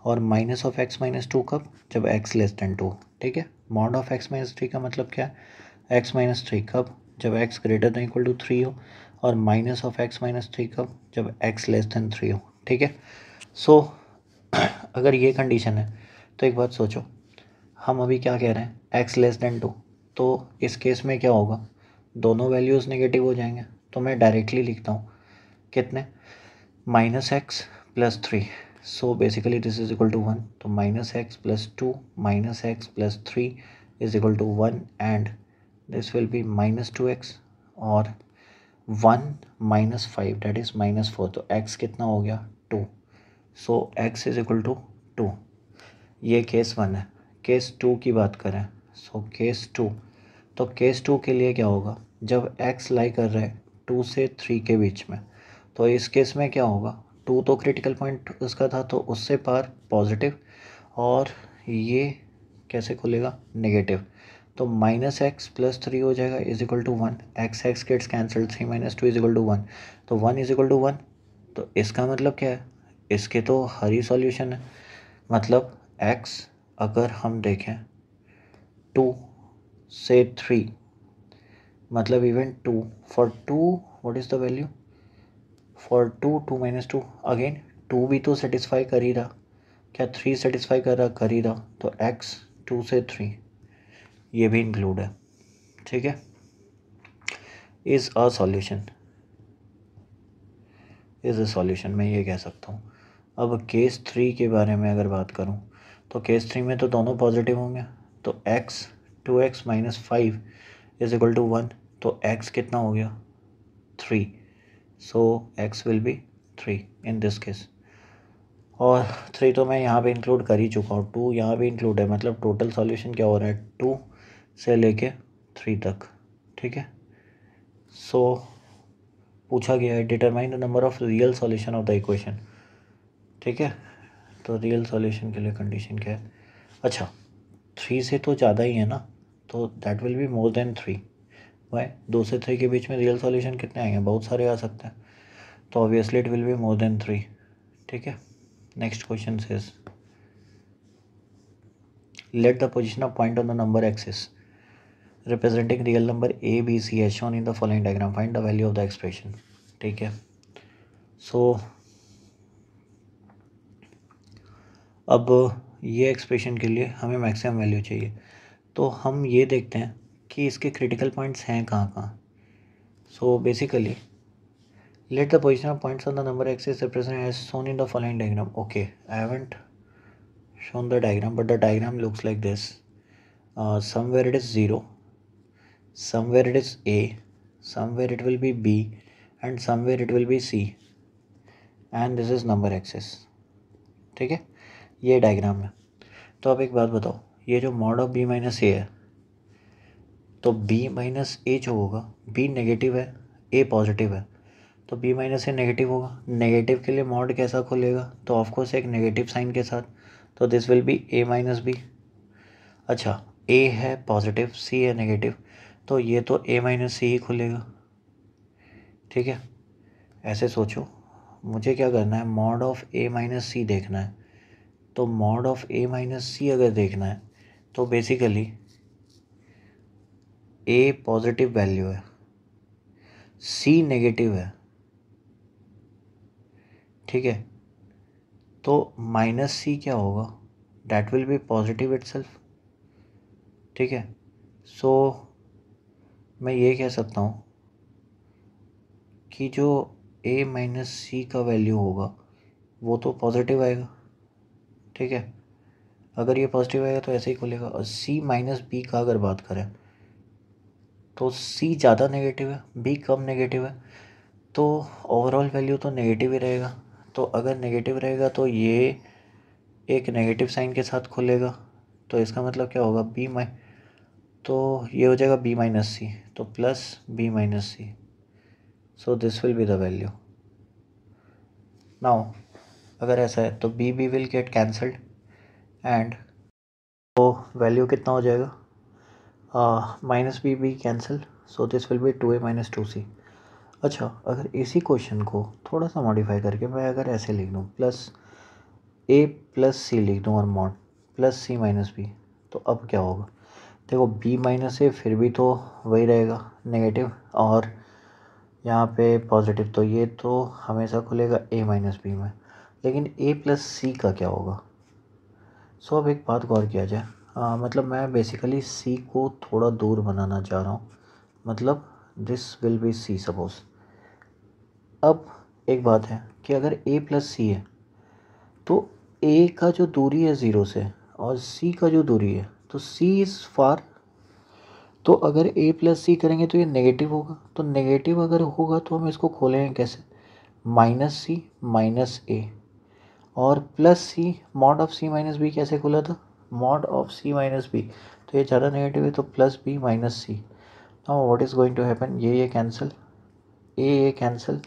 Speaker 2: और minus of x minus two कब, जब एक्स लेस देन टू, ठीक है। Mod of x minus three का मतलब क्या है, एक्स माइनस थ्री कब, जब x greater than equal to three हो, और minus of x minus three कब, जब एक्स लेस देन थ्री हो, ठीक है। सो अगर ये कंडीशन है तो एक बात सोचो, हम अभी क्या कह रहे हैं, एक्स लेस देन टू, तो इस केस में क्या होगा, दोनों वैल्यूज़ नेगेटिव हो जाएंगे, तो मैं डायरेक्टली लिखता हूँ कितने, minus x plus three, so basically this is equal to one, तो minus x plus two minus x plus three is equal to one, and this will be minus two X और one minus five that is minus four, तो X कितना हो गया, two, so X is equal to two. ये case one है। Case two की बात करें, सो केस टू, तो केस टू के लिए क्या होगा, जब एक्स लाई कर रहे हैं टू से थ्री के बीच में, तो इस केस में क्या होगा, टू तो क्रिटिकल पॉइंट उसका था तो उससे पार पॉजिटिव, और ये कैसे खुलेगा, नेगेटिव, तो माइनस एक्स प्लस थ्री हो जाएगा is equal to one, x gets cancelled, three minus two is equal to one, तो one is equal to one, तो इसका मतलब क्या है, इसके तो हर ही सॉल्यूशन है, मतलब x अगर हम देखें टू से थ्री, मतलब even two, for two what is the value, for two, two minus two, again two भी तो सेटिस्फाई कर ही रहा, क्या 3 सेटिस्फाई कर ही रहा, तो x 2 से 3 ये भी इंक्लूड है, ठीक है। इज़ अ सॉल्यूशन, मैं ये कह सकता हूँ। अब केस 3 के बारे में अगर बात करूँ तो केस 3 में तो दोनों पॉजिटिव होंगे, तो x 2x minus 5 is equal to 1, तो x कितना हो गया 3, so x will be 3 in this case. और 3 तो मैं यहाँ पे इंक्लूड कर ही चुका हूँ, 2 यहाँ पे इंक्लूड है, मतलब टोटल सॉल्यूशन क्या हो रहा है 2 से लेके 3 तक, ठीक है। सो पूछा गया है determine the number of real solution of the equation, ठीक है। तो रियल सॉल्यूशन के लिए कंडीशन क्या है, अच्छा 3 से तो ज़्यादा ही है ना, तो that will be more than 3। Why, 2 से 3 के बीच में रियल सॉल्यूशन कितने आएंगे, बहुत सारे आ सकते हैं, तो obviously it will be more than 3, ठीक है। Next question says let the position of point on the number axis representing real number a b c as shown in the following diagram, find the value of the expression, ठीक है। सो अब ये expression के लिए हमें maximum value चाहिए, तो हम ये देखते हैं कि इसके क्रिटिकल पॉइंट्स हैं कहाँ कहाँ। So basically let the position of points on the number axis represented as shown in the following diagram. Okay, I haven't shown the diagram, but the diagram looks like this. Somewhere it is 0, somewhere it is a, somewhere it will be b, and somewhere it will be c, and this is number axis, ठीक है। ये diagram है। तो अब एक बात बताओ, ये जो mod of b minus a है, तो b माइनस ए जो होगा, b नेगेटिव है a पॉजिटिव है, तो b माइनस ए नेगेटिव होगा। नेगेटिव के लिए मॉड कैसा खुलेगा, तो ऑफकोर्स एक नेगेटिव साइन के साथ, तो this will be a minus b. अच्छा a है पॉजिटिव, c है नेगेटिव, तो ये तो a माइनस सी ही खुलेगा, ठीक है। ऐसे सोचो, मुझे क्या करना है, मॉड ऑफ a माइनस सी देखना है, तो मॉड ऑफ a माइनस सी अगर देखना है तो बेसिकली a पॉजिटिव वैल्यू है, c नेगेटिव है, ठीक है। तो माइनस सी क्या होगा, that will be positive itself, ठीक है। सो मैं ये कह सकता हूँ कि जो a माइनस सी का वैल्यू होगा वो तो पॉजिटिव आएगा, ठीक है। अगर ये पॉजिटिव आएगा तो ऐसे ही खुलेगा। और c माइनस बी का अगर बात करें तो c ज़्यादा नेगेटिव है, b कम नेगेटिव है, तो ओवरऑल वैल्यू तो नेगेटिव ही रहेगा। तो अगर नेगेटिव रहेगा तो ये एक नेगेटिव साइन के साथ खुलेगा, तो इसका मतलब क्या होगा तो ये हो जाएगा b माइनस सी, तो plus b minus c, so this will be the value. Now अगर ऐसा है तो b will get cancelled, and तो वैल्यू कितना हो जाएगा, minus b cancel, so this will be 2a minus 2c। अच्छा अगर इसी क्वेश्चन को थोड़ा सा मॉडिफाई करके मैं अगर ऐसे लिख दूँ, प्लस a प्लस सी लिख दूँ और मॉड प्लस सी माइनस बी, तो अब क्या होगा, देखो b माइनस ए फिर भी तो वही रहेगा नेगेटिव, और यहाँ पे पॉजिटिव, तो ये तो हमेशा खुलेगा a माइनस बी में, लेकिन a प्लस सी का क्या होगा। सो अब एक बात गौर किया जाए, मतलब मैं बेसिकली c को थोड़ा दूर बनाना चाह रहा हूँ, मतलब this will B c suppose. अब एक बात है कि अगर a प्लस सी है तो a का जो दूरी है 0 से और c का जो दूरी है तो c इज़ फार, तो अगर a प्लस सी करेंगे तो ये नेगेटिव होगा, तो नेगेटिव अगर होगा तो हम इसको खोलेंगे कैसे, माइनस सी माइनस ए, और plus c mod of c minus b कैसे खुला था, mod of c minus b, तो ये ज़्यादा नेगेटिव है तो plus b minus c. Now what is going to happen, ये कैंसिल, ये कैंसिल,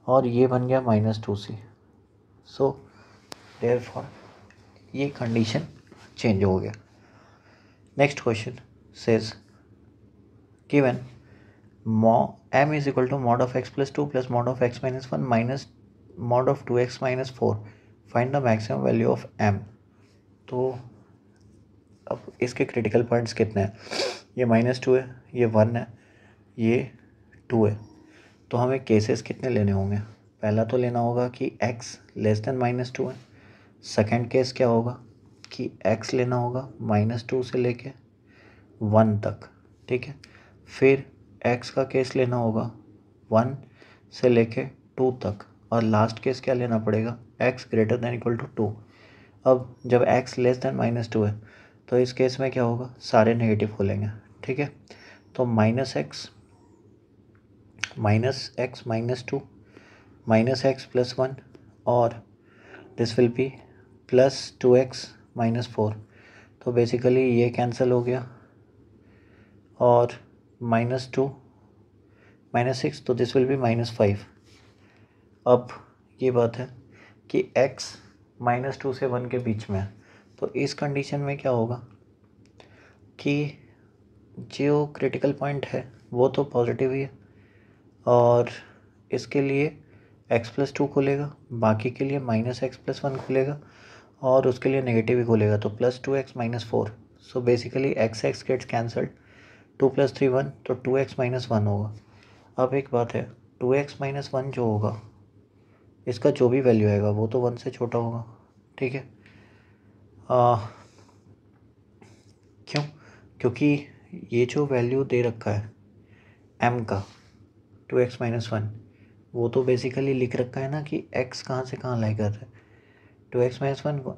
Speaker 2: और ये बन गया -2c। सो देयरफॉर ये कंडीशन चेंज हो गया। Next question says given m is equal to mod of x plus 2 plus mod of x minus 1 minus mod of 2x minus 4, find the maximum value of m। तो अब इसके critical points कितने हैं, ये -2 है, ये 1 है, ये 2 है, तो हमें केसेस कितने लेने होंगे, पहला तो लेना होगा कि x लेस देन -2 है, सेकेंड केस क्या होगा कि x लेना होगा -2 से लेके 1 तक, ठीक है। फिर x का केस लेना होगा 1 से लेके 2 तक, और लास्ट केस क्या लेना पड़ेगा, x greater than equal to 2। अब जब x लेस देन -2 है तो इस केस में क्या होगा, सारे नेगेटिव खोलेंगे, ठीक है। तो -x -2 -x + 1 और दिस विल बी +2x -4। तो बेसिकली ये कैंसिल हो गया और -2 -6, तो दिस विल बी -5। अब ये बात है कि x -2 से 1 के बीच में है, तो इस कंडीशन में क्या होगा कि जो क्रिटिकल पॉइंट है वो तो पॉजिटिव ही है, और इसके लिए x + 2 खुलेगा, बाकी के लिए -x + 1 खुलेगा, और उसके लिए नेगेटिव ही खुलेगा, तो +2x -4। So basically x gets cancelled, 2 + 3 1, तो 2x - 1 होगा। अब एक बात है, 2x - 1 जो होगा इसका जो भी वैल्यू आएगा वो तो 1 से छोटा होगा, ठीक है। क्यों, क्योंकि ये जो वैल्यू दे रखा है m का 2x - 1, वो तो बेसिकली लिख रखा है ना कि x कहाँ से कहाँ लाई कर रहा है। 2x - 1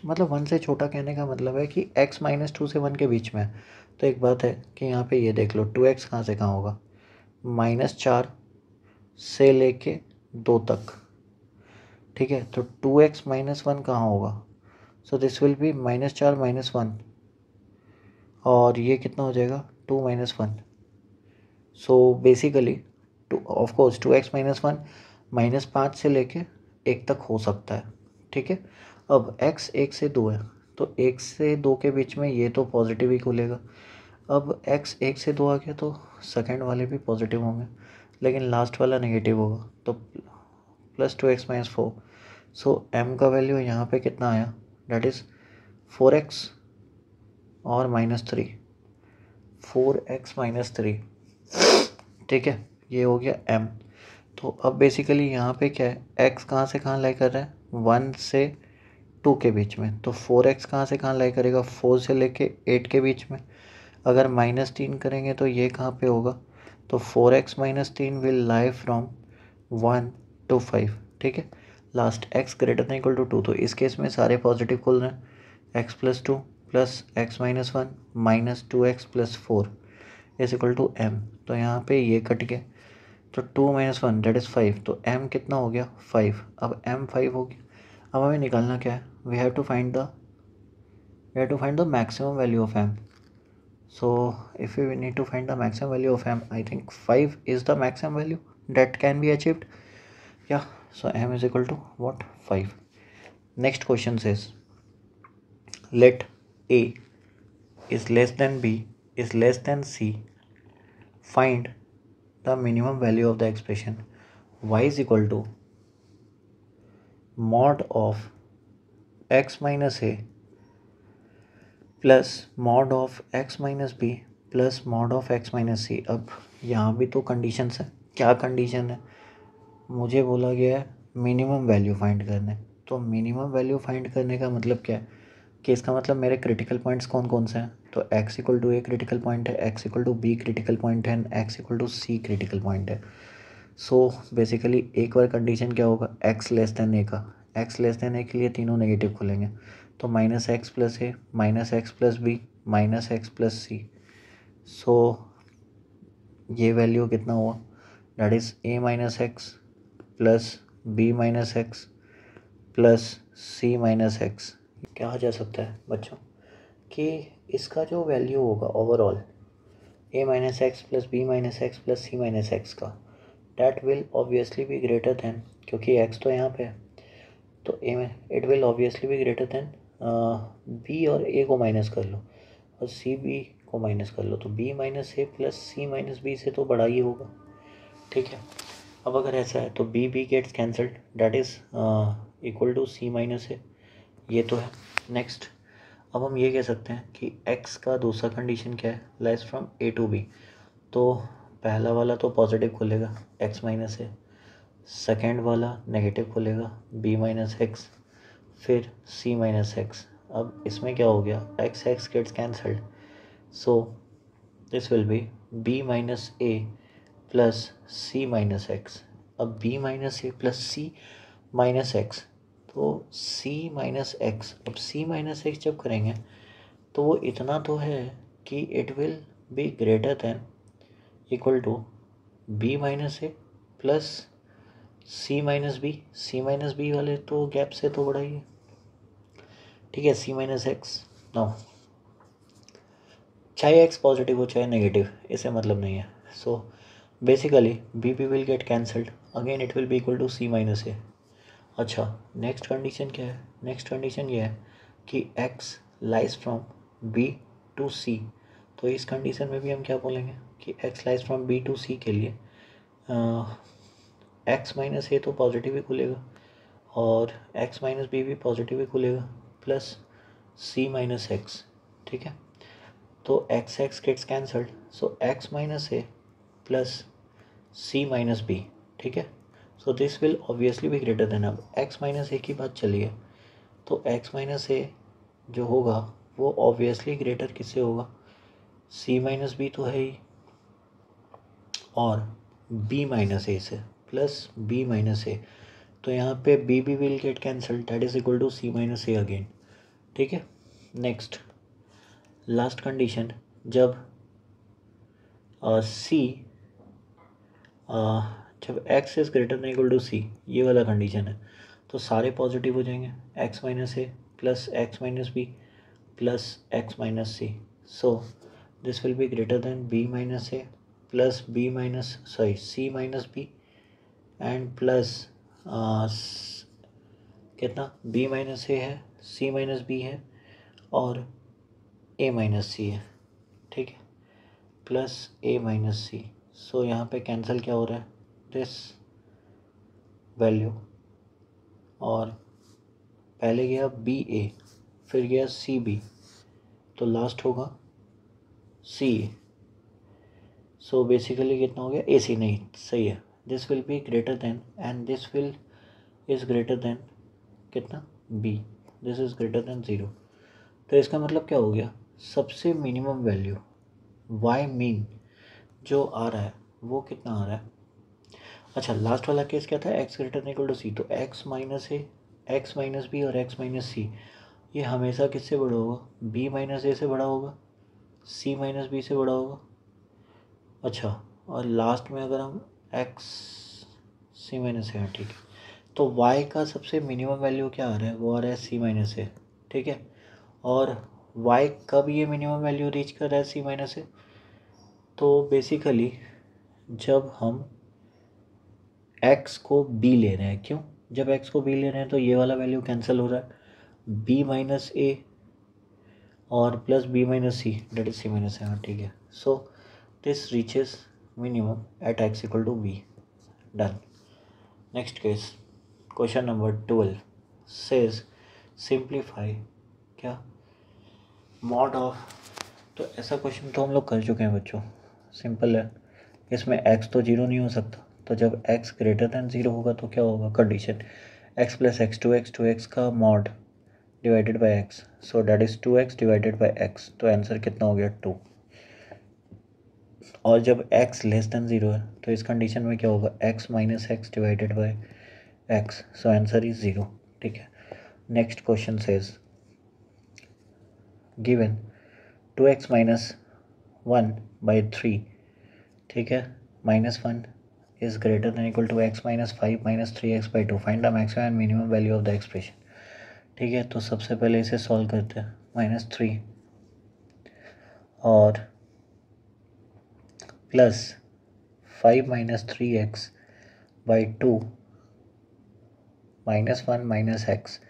Speaker 2: मतलब 1 से छोटा कहने का मतलब है कि x -2 से 1 के बीच में है। तो एक बात है कि यहाँ पे ये देख लो 2x कहाँ से कहाँ होगा, -4 से लेके 2 तक, ठीक है। तो 2x - 1 कहाँ होगा, सो दिस विल बी -4 -1, और ये कितना हो जाएगा 2 - 1। सो बेसिकली ऑफकोर्स 2x - 1 -5 से लेके 1 तक हो सकता है, ठीक है। अब x 1 से 2 है, तो 1 से 2 के बीच में ये तो पॉजिटिव ही खुलेगा। अब x 1 से 2 आ गया तो सेकेंड वाले भी पॉजिटिव होंगे, लेकिन लास्ट वाला नेगेटिव होगा, तो +2x - 4। सो m का वैल्यू यहाँ पे कितना आया, डेट इज़ 4x और -3, 4x - 3, ठीक है। ये हो गया m। तो अब बेसिकली यहाँ पे क्या है, x कहाँ से कहाँ लाई कर रहा है, 1 से 2 के बीच में, तो 4x कहाँ से कहाँ लाई करेगा, 4 से लेके 8 के बीच में। अगर -3 करेंगे तो ये कहाँ पे होगा, तो 4x - 3 will lie from 1 to 5, ठीक है। Last x greater than equal to 2, तो इस केस में सारे पॉजिटिव खुल रहे हैं, x + 2 + x - 1 -2x + 4 is equal to m। तो यहाँ पे ये कट गया, तो 2 - 1 डेट इज़ 5, तो m कितना हो गया 5। अब m 5 हो गया। अब हमें निकालना क्या है, we have to find the maximum value of m। So if we need to find the maximum value of m, I think 5 is the maximum value that can be achieved. Yeah, so m is equal to what, 5. Next question says, let a is less than b is less than c, find the minimum value of the expression y is equal to mod of x minus a plus mod of x minus b plus mod of x minus c. अब यहाँ भी तो conditions है, क्या condition है, मुझे बोला गया है मिनिमम वैल्यू फाइंड करने। तो मिनिमम वैल्यू फाइंड करने का मतलब क्या है कि इसका मतलब मेरे क्रिटिकल पॉइंट्स कौन कौन से हैं, तो x equal to a critical point है, x equal to b critical point है, x equal to c critical point है। सो बेसिकली एक बार कंडीशन क्या होगा, x लेस देन ए का, x लेस देन ए के लिए तीनों नेगेटिव खुलेंगे, तो -x + a -x + b -x + c। सो ये वैल्यू कितना हुआ, that is a - x plus b - x plus c - x। कहा जा सकता है बच्चों कि इसका जो वैल्यू होगा overall a - x plus b - x plus c - x का, that will obviously B greater then, क्योंकि x तो यहाँ पे है, तो a में it will obviously B greater then b और a को माइनस कर लो और c b को माइनस कर लो, तो b - a plus c - b से तो बड़ा ही होगा, ठीक है। अब अगर ऐसा है तो b gets cancelled, that is equal to c - a, ये तो है। नेक्स्ट अब हम ये कह सकते हैं कि x का दूसरा कंडीशन क्या है, less from a to b। तो पहला वाला तो पॉजिटिव खुलेगा x - a, सेकेंड वाला नेगेटिव खुलेगा b - x, फिर c माइनस एक्स। अब इसमें क्या हो गया, x x gets cancelled, so this will be b minus a plus c minus x. अब b minus a plus c minus x, तो c माइनस एक्स, अब c माइनस एक्स जब करेंगे तो वो इतना तो है कि it will be greater than equal to b minus a plus c minus b. c minus b वाले तो गैप से तो बड़ा ही है, ठीक है। c माइनस एक्स, नाउ चाहे x पॉजिटिव हो चाहे नेगेटिव, इसे मतलब नहीं है। So basically b will get cancelled, again it will be equal to c minus a. अच्छा, नेक्स्ट कंडीशन क्या है, नेक्स्ट कंडीशन ये है कि x lies from b to c। तो इस कंडीशन में भी हम क्या बोलेंगे कि x lies from b to c के लिए x माइनस ए तो पॉजिटिव ही खुलेगा और x माइनस बी भी पॉजिटिव ही खुलेगा प्लस c माइनस एक्स, ठीक है। तो x x gets cancelled, so x minus a plus c minus B, ठीक है। सो दिस विल ऑब्वियसली भी ग्रेटर देन, अब x माइनस ए की बात चली है तो x माइनस ए जो होगा वो ऑब्वियसली ग्रेटर किससे होगा, c माइनस बी तो है ही, और b माइनस ए से प्लस b माइनस ए। तो यहाँ पे b भी will get cancelled, that is equal to c minus a again, ठीक है। नेक्स्ट लास्ट कंडीशन, जब जब x is greater than equal to c, ये वाला कंडीशन है, तो सारे पॉजिटिव हो जाएंगे, x minus a plus x minus b plus x minus c. So this will be greater than b minus a plus b minus c minus b and plus कितना, b minus a है, c minus B है और a minus सी है, ठीक है, plus a minus c. सो यहाँ पे cancel क्या हो रहा है, दिस वैल्यू, और पहले गया बी ए फिर गया सी बी, तो लास्ट होगा सी ए। सो बेसिकली कितना हो गया, ए सी, नहीं सही है, this will be greater than and this will is greater than कितना, b, this is greater than zero. तो इसका मतलब क्या हो गया, सबसे मिनिमम वैल्यू वाई मीन जो आ रहा है वो कितना आ रहा है। अच्छा, लास्ट वाला केस क्या था, x greater than equal to c, तो x minus a, x minus b और एक्स माइनस सी, ये हमेशा किससे बड़ा होगा, बी माइनस ए से बड़ा होगा, सी माइनस बी से बड़ा होगा। अच्छा, और लास्ट में अगर हम एक्स सी माइनस ए, ठीक है, तो वाई का सबसे मिनिमम वैल्यू क्या आ रहा है, वो आ रहा है सी माइनस ए, ठीक है। और वाई कब ये मिनिमम वैल्यू रीच कर रहा है सी माइनस ए, तो बेसिकली जब हम x को b ले रहे हैं, क्यों, जब x को b ले रहे हैं तो ये वाला वैल्यू कैंसिल हो रहा है, b माइनस ए और plus b minus c, that is c minus a, हाँ ठीक है। So this reaches minimum at x equal to b, done. Next case, question number 12 says simplify क्या, मॉड ऑफ, तो ऐसा क्वेश्चन तो हम लोग कर चुके हैं बच्चों, सिंपल है, इसमें x तो जीरो नहीं हो सकता, तो जब x ग्रेटर दैन ज़ीरो होगा तो क्या होगा कंडीशन, x प्लस x का mod divided by x, so that is 2x divided by x, तो आंसर कितना हो गया 2। और जब x लेस दैन ज़ीरो है तो इस कंडीशन में क्या होगा, x minus x divided by x, so answer is zero, ठीक है। Next question says given 2x minus 1 by 3, ठीक है, -1 is greater than equal to x minus 5 minus 3x by 2, find the maximum and minimum value of the expression, ठीक है। तो सबसे पहले इसे सॉल्व करते हैं, -3 और plus 5 minus 3x by 2 -1 minus x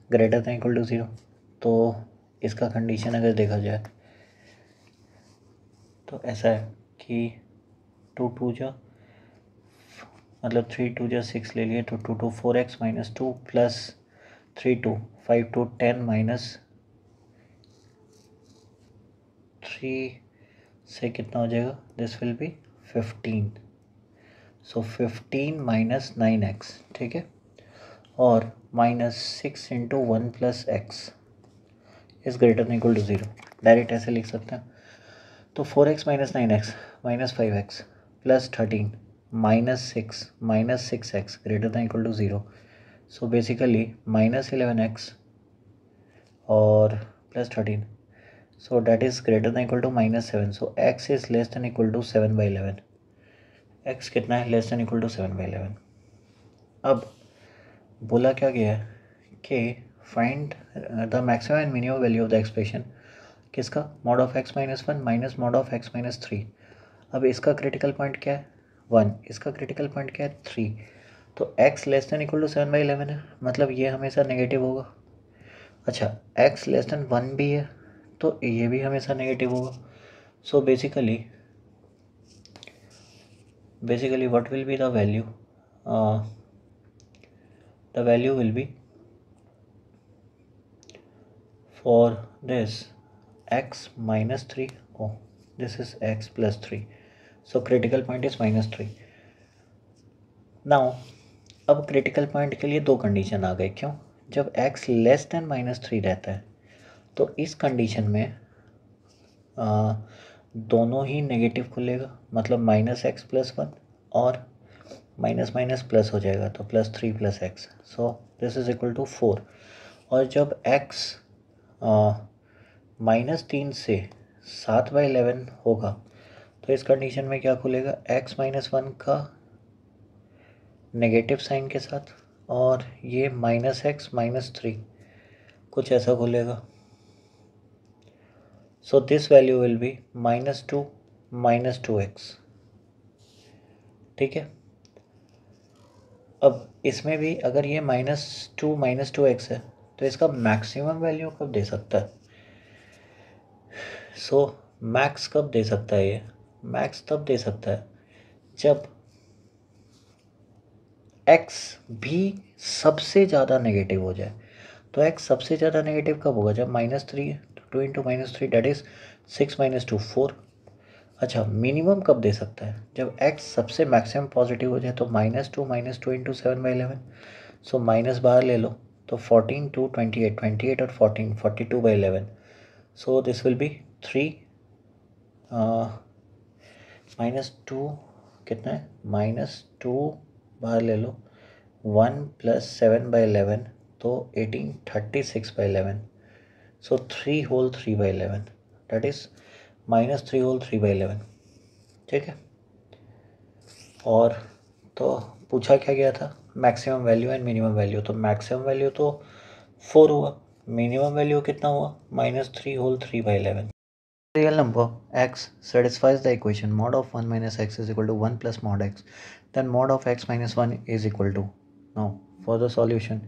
Speaker 2: greater than equal to 0। तो इसका कंडीशन अगर देखा जाए तो ऐसा है कि 2 2 जा मतलब 3 2 जा 6 ले लिए, तो 2 2 4x माइनस 2 प्लस 3 2 5 2 10 माइनस 3 से कितना हो जाएगा, this will be 15, so 15 minus 9x, ठीक है। और -6 into 1 plus x is greater than equal to 0, direct ऐसे लिख सकते हैं। तो 4x minus 9x minus 5x plus 13 -6 minus 6x greater than equal to 0। So basically -11x और plus 13, so that is greater than equal to -7, so x is less than equal to 7/11। x कितना है? Less than equal to 7/11। अब बोला क्या गया है कि find the maximum and minimum value of the expression, किसका? Mod of x minus 1 minus mod of x minus 3। अब इसका क्रिटिकल पॉइंट क्या है? 1। इसका क्रिटिकल पॉइंट क्या है? 3। तो x less than equal to 7/11 है, मतलब ये हमेशा नेगेटिव होगा। अच्छा, x लेस देन 1 भी है तो ये भी हमेशा नेगेटिव होगा। So basically what will be the value? The value will be for this x minus 3. Oh, this is x plus 3, so critical point is -3. now अब क्रिटिकल पॉइंट के लिए दो कंडीशन आ गए। क्यों? जब x लेस देन -3 रहता है तो इस कंडीशन में दोनों ही नेगेटिव खुलेगा, मतलब -x प्लस 1 और माइनस माइनस प्लस हो जाएगा, तो +3 + x, so this is equal to 4। और जब x -3 से 7/11 होगा तो इस कंडीशन में क्या खुलेगा? x - 1 का नेगेटिव साइन के साथ और ये -x - 3 कुछ ऐसा खुलेगा। So this value will be -2 -2x। ठीक है, अब इसमें भी अगर ये -2 -2x है तो इसका मैक्सिमम वैल्यू कब दे सकता है? सो मैक्स कब दे सकता है? ये मैक्स तब दे सकता है जब x भी सबसे ज़्यादा नेगेटिव हो जाए। तो x सबसे ज़्यादा नेगेटिव कब होगा? जब -3 है, तो 2 × -3 डेट इज़ 6 - 2 4। अच्छा, मिनिमम कब दे सकता है? जब x सबसे मैक्सिमम पॉजिटिव हो जाए, तो -2 -2 × 7/11, सो माइनस बाहर ले लो, तो 14 2 28 28 और 14 42/11, सो दिस विल बी 3 -2 कितना है? -2 बाहर ले लो, 1 + 7/11, तो 18 36/11, सो 3 होल 3/11, डेट इज़ -3 होल 3/11। ठीक है, और तो पूछा क्या गया था? Maximum value and minimum value. तो मैक्सिमम वैल्यू तो 4 हुआ, मिनिमम वैल्यू कितना हुआ? -3 whole 3/11। Real number x satisfies the equation mod of 1 minus x is equal to 1 plus mod x, then mod of x minus 1 is equal to. Now for the solution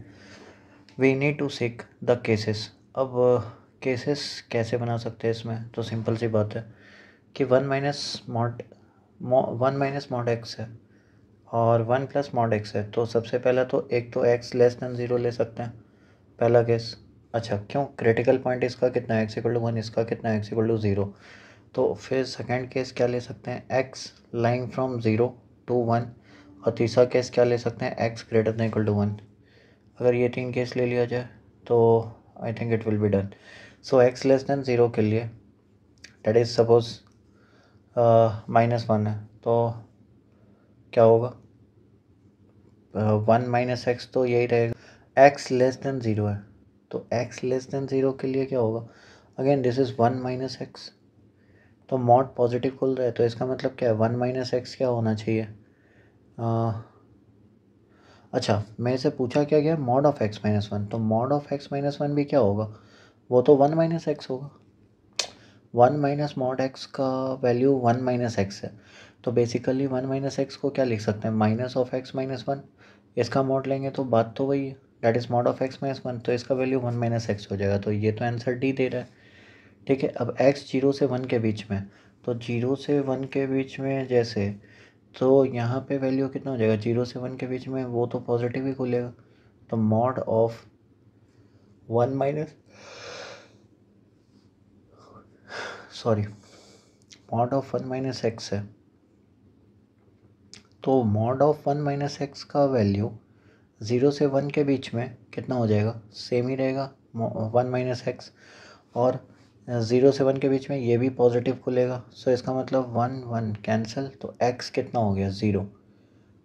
Speaker 2: we need to seek the cases। अब cases कैसे बना सकते हैं इसमें? तो simple सी बात है कि 1 माइनस मॉड एक्स है और 1 प्लस मॉड एक्स है। तो सबसे पहला तो एक तो x लेस देन 0 ले सकते हैं, पहला केस। अच्छा, क्यों? क्रिटिकल पॉइंट इसका कितना है? x = 1, इसका कितना है? x = 0। तो फिर सेकंड केस क्या ले सकते हैं? x lying from 0 to 1। और तीसरा केस क्या ले सकते हैं? x greater than equal to 1। अगर ये तीन केस ले लिया जाए तो I think it will be done. So x less than 0 के लिए डेट इज सपोज -1 है, तो क्या होगा? 1 - x तो यही रहेगा। x लेस देन 0 है, तो x लेस देन 0 के लिए क्या होगा? अगेन दिस इज़ 1 - x, तो मॉड पॉजिटिव खुल रहा है, तो इसका मतलब क्या है? 1 - x क्या होना चाहिए? अच्छा, मेरे से पूछा क्या गया? मॉड ऑफ x - 1, तो मॉड ऑफ x - 1 भी क्या होगा? वो तो 1 - x होगा। 1 माइनस मॉड x का वैल्यू 1 - x है, तो बेसिकली 1 - x को क्या लिख सकते हैं? Minus of x - 1। इसका मॉड लेंगे तो बात तो वही है, that is mod of x - 1, तो इसका वैल्यू 1 - x हो जाएगा। तो ये तो आंसर डी दे रहा है। ठीक है, अब x 0 से 1 के बीच में, तो 0 से 1 के बीच में जैसे, तो यहाँ पे वैल्यू कितना हो जाएगा? 0 से 1 के बीच में वो तो पॉजिटिव ही खुलेगा। तो mod of 1 minus mod of 1 - x है, तो मॉड ऑफ 1 - x का वैल्यू 0 से 1 के बीच में कितना हो जाएगा, सेम ही रहेगा 1 माइनस एक्स, और 0 से 1 के बीच में ये भी पॉजिटिव खुलेगा। सो इसका मतलब 1 1 कैंसिल, तो x कितना हो गया, 0।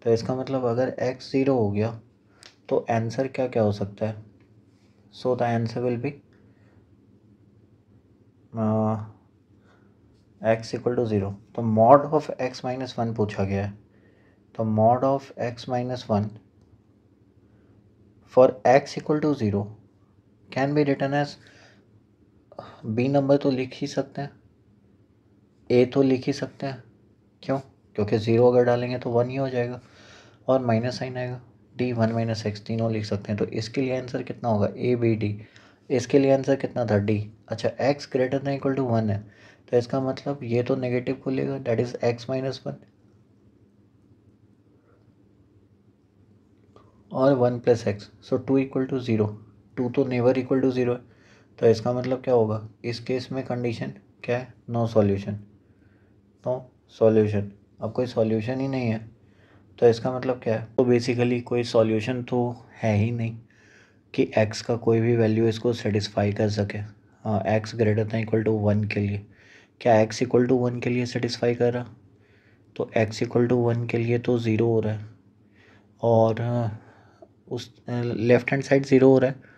Speaker 2: तो इसका मतलब अगर x 0 हो गया तो आंसर क्या क्या हो सकता है। So the answer will be x equal to 0। तो मॉड ऑफ x माइनस 1 पूछा गया है, तो mod of x minus 1 for x equal to 0 can be written as, b number तो लिख ही सकते हैं, ए तो लिख ही सकते हैं, क्यों, क्योंकि 0 अगर डालेंगे तो 1 ही हो जाएगा और माइनस साइन आएगा। डी 1 माइनस एक्स तीनों लिख सकते हैं, तो इसके लिए आंसर कितना होगा, ए बी डी। इसके लिए आंसर कितना था, डी। अच्छा, x greater than equal to 1 है, तो इसका मतलब ये तो नेगेटिव खुलेगा, दैट इज एक्स माइनस 1 और 1 plus x, so 2 equal to 0। 2 तो नेवर इक्वल टू 0 है, तो इसका मतलब क्या होगा, इस केस में कंडीशन क्या है, नो सॉल्यूशन। नो सॉल्यूशन, अब कोई सॉल्यूशन ही नहीं है, तो इसका मतलब क्या है, तो बेसिकली कोई सॉल्यूशन तो है ही नहीं कि x का कोई भी वैल्यू इसको सेटिस्फाई कर सके। हाँ, x greater than equal to 1 के लिए, क्या x इक्वल टू 1 के लिए सेटिस्फाई कर रहा, तो x इक्वल टू 1 के लिए तो 0 हो रहा है, और उस लेफ्ट हैंड साइड 0 हो रहा है,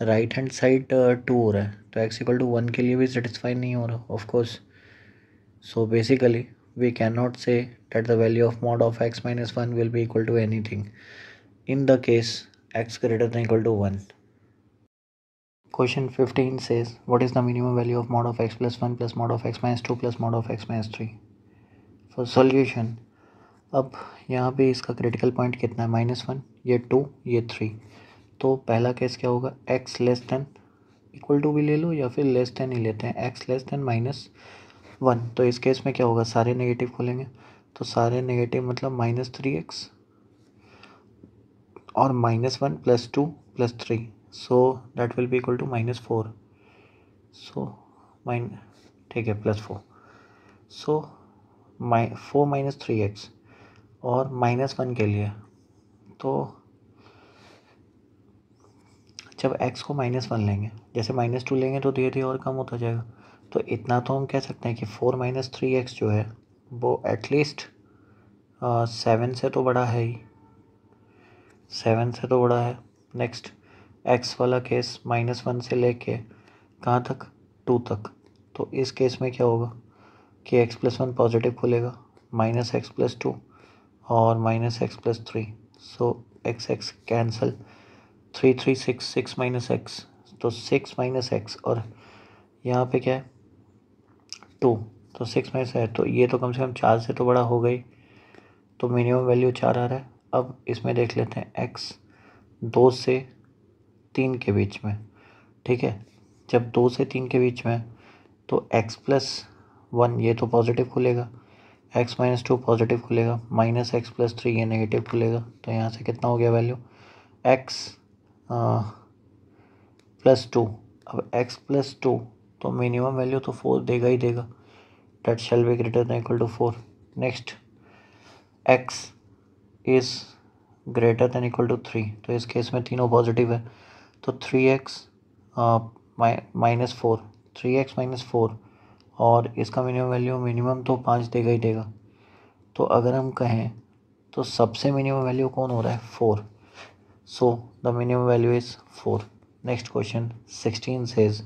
Speaker 2: राइट हैंड साइड 2 हो रहा है, तो x इक्वल टू 1 के लिए भी सेटिस्फाई नहीं हो रहा of course. So basically we cannot say that the value of mod of x minus 1 will be equal to anything in the case x greater than equal to 1. Question 15 says, what is the minimum value of mod of x plus 1 plus mod of x minus 2 plus mod of x minus 3? For solution, अब यहाँ पे इसका critical point कितना है, -1, ये 2, ये 3। तो पहला केस क्या होगा, x less than equal to भी ले लो या फिर लेस देन ही लेते हैं, x लेस देन -1। तो इस केस में क्या होगा, सारे नेगेटिव खोलेंगे, तो सारे नेगेटिव मतलब -3x और -1 plus 2 plus 3, so that will be equal to -4। So ठीक है, +4, सो 4 माइनस 3x और -1 के लिए, तो जब x को -1 लेंगे, जैसे -2 लेंगे तो धीरे धीरे और कम होता जाएगा, तो इतना तो हम कह सकते हैं कि 4 माइनस 3x जो है वो एटलीस्ट 7 से तो बड़ा है ही, 7 से तो बड़ा है। नेक्स्ट x वाला केस -1 से लेके कहाँ तक, 2 तक, तो इस केस में क्या होगा कि x प्लस 1 पॉजिटिव खुलेगा, -x प्लस 2 और -x plus 3, so x cancel, 3 3 6 6 minus x, तो 6 माइनस एक्स, और यहाँ पे क्या है 2, तो 6 माइनस है, तो ये तो कम से कम 4 से तो बड़ा हो गई, तो मिनिमम वैल्यू 4 आ रहा है। अब इसमें देख लेते हैं x 2 से 3 के बीच में, ठीक है, जब 2 से 3 के बीच में तो x प्लस 1 ये तो पॉजिटिव खुलेगा, x माइनस 2 पॉजिटिव खुलेगा, -x प्लस 3 ये नेगेटिव खुलेगा, तो यहाँ से कितना हो गया वैल्यू, x प्लस 2। अब x प्लस 2 तो मिनिमम वैल्यू तो 4 देगा ही देगा, that shall be greater than equal to 4। Next x is greater than equal to 3, तो इस केस में तीनों पॉजिटिव है, तो 3x -4, 3x -4, और इसका मिनिमम तो 5 देगा ही देगा, तो अगर हम कहें तो सबसे मिनिमम वैल्यू कौन हो रहा है, 4, so the minimum value is 4। Next question 16 says,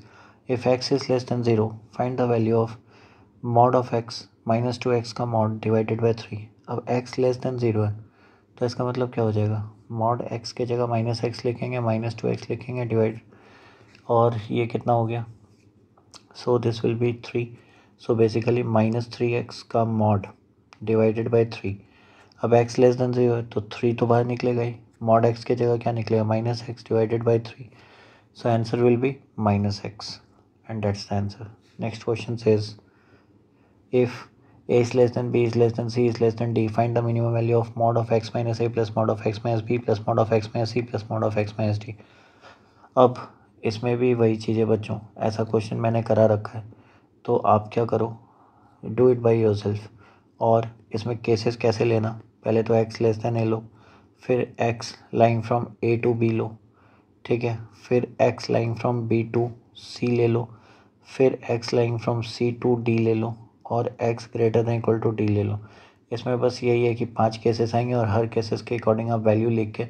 Speaker 2: if x is less than 0 find the value of mod of x minus 2x का mod डिवाइडेड बाई 3। अब x लेस देन 0 है, तो इसका मतलब क्या हो जाएगा, मॉड x के जगह -x लिखेंगे, -2x लिखेंगे डिवाइड, और ये कितना हो गया, सो this will be 3, so basically -3x का मॉड डिवाइडेड बाई 3। अब x लेस देन 0 है तो 3 तो बाहर निकलेगा ही, मॉड x के जगह क्या निकलेगा, -x divided by 3, so answer will be -x, and that's the answer. Next question says, if a is less than b is less than c is less than d, find the minimum value of mod of x minus a plus mod of x minus b plus mod of x minus c plus mod of x minus d। अब इसमें भी वही चीज़ें बच्चों, ऐसा question मैंने करा रखा है, तो आप क्या करो, do it by yourself. और इसमें केसेस कैसे लेना, पहले तो x लेस देन ए लो, फिर x lying from a to b लो, ठीक है, फिर x lying from b to c ले लो, फिर x lying from c to d ले लो और x greater than equal to d ले लो। इसमें बस यही है कि 5 केसेस आएंगे और हर केसेस के अकॉर्डिंग आप वैल्यू लिख के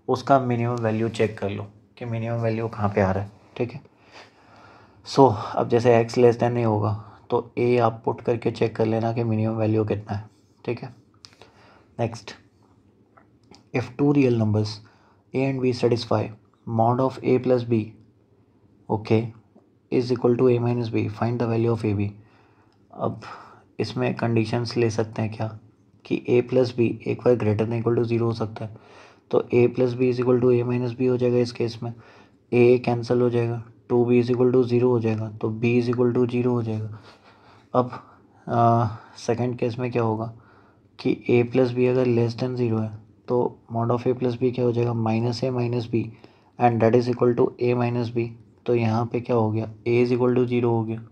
Speaker 2: उसका मिनिमम वैल्यू चेक कर लो कि मिनिमम वैल्यू कहाँ पे आ रहा है, ठीक है। सो अब जैसे x लेस देन नहीं होगा तो a आप पुट करके चेक कर लेना कि मिनिमम वैल्यू कितना है, ठीक है। Next, if two real numbers a and b satisfy mod of a plus b, okay, is equal to a minus b, find the value of A B. अब इसमें कंडीशंस ले सकते हैं क्या कि a प्लस बी एक बार greater than equal to zero हो सकता है, तो a plus b is equal to a minus b हो जाएगा। इस केस में a कैंसिल हो जाएगा, 2b is equal to zero हो जाएगा, तो b is equal to zero हो जाएगा। अब सेकंड केस में क्या होगा कि a प्लस बी अगर लेस देन ज़ीरो है तो mod of a plus b क्या हो जाएगा, minus a minus b and that is equal to a minus b. तो यहाँ पे क्या हो गया, a is equal to zero हो गया।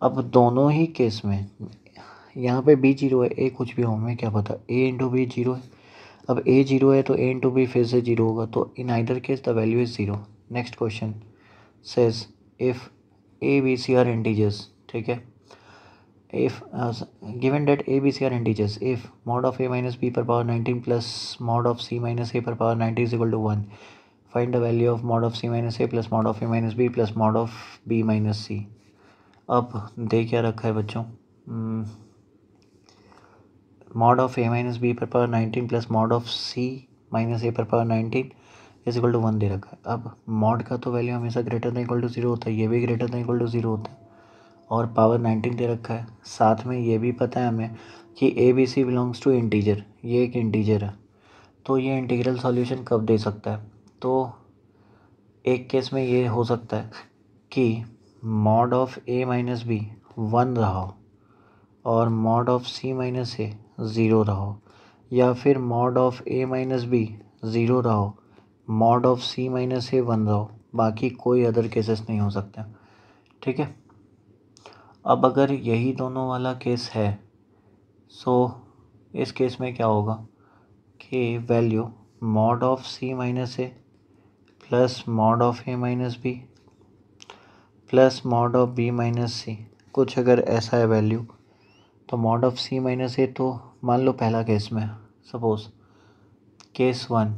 Speaker 2: अब दोनों ही केस में यहाँ पे b जीरो है, a कुछ भी हो, हमें क्या पता, a इंटू बी जीरो है। अब a जीरो है तो a इंटू बी फिर से जीरो होगा, तो in either case the value is zero. Next question says if a b c are integers, ठीक है, if given that a b c are integers, if mod of a minus b per power 19 plus mod of c minus a per power 90 is equal to 1, find the value of mod of c minus a plus mod of a minus b plus mod of b minus c। अब दे क्या रखा है बच्चों, mod of a minus b per power 19 plus mod of c minus a per power 19 is equal to 1 दे रखा है। अब mod का तो वैल्यू हमेशा greater than equal to zero होता है, ये भी greater than equal to zero होता है और पावर 19 दे रखा है। साथ में ये भी पता है हमें कि a B c belongs to integer, ये एक इंटीजर है, तो ये इंटीग्रल सॉल्यूशन कब दे सकता है, तो एक केस में ये हो सकता है कि mod of a minus b 1 रहा हो और mod of c minus a 0 रहा हो, या फिर mod of a minus b 0 रहा हो, mod of c minus a 1 रहा हो, बाकी कोई अदर केसेस नहीं हो सकता, ठीक है। अब अगर यही दोनों वाला केस है सो इस केस में क्या होगा कि value mod of c minus a plus mod of a minus b plus mod of b minus c, कुछ अगर ऐसा है वैल्यू, तो mod of c minus a, तो मान लो पहला केस में सपोज केस 1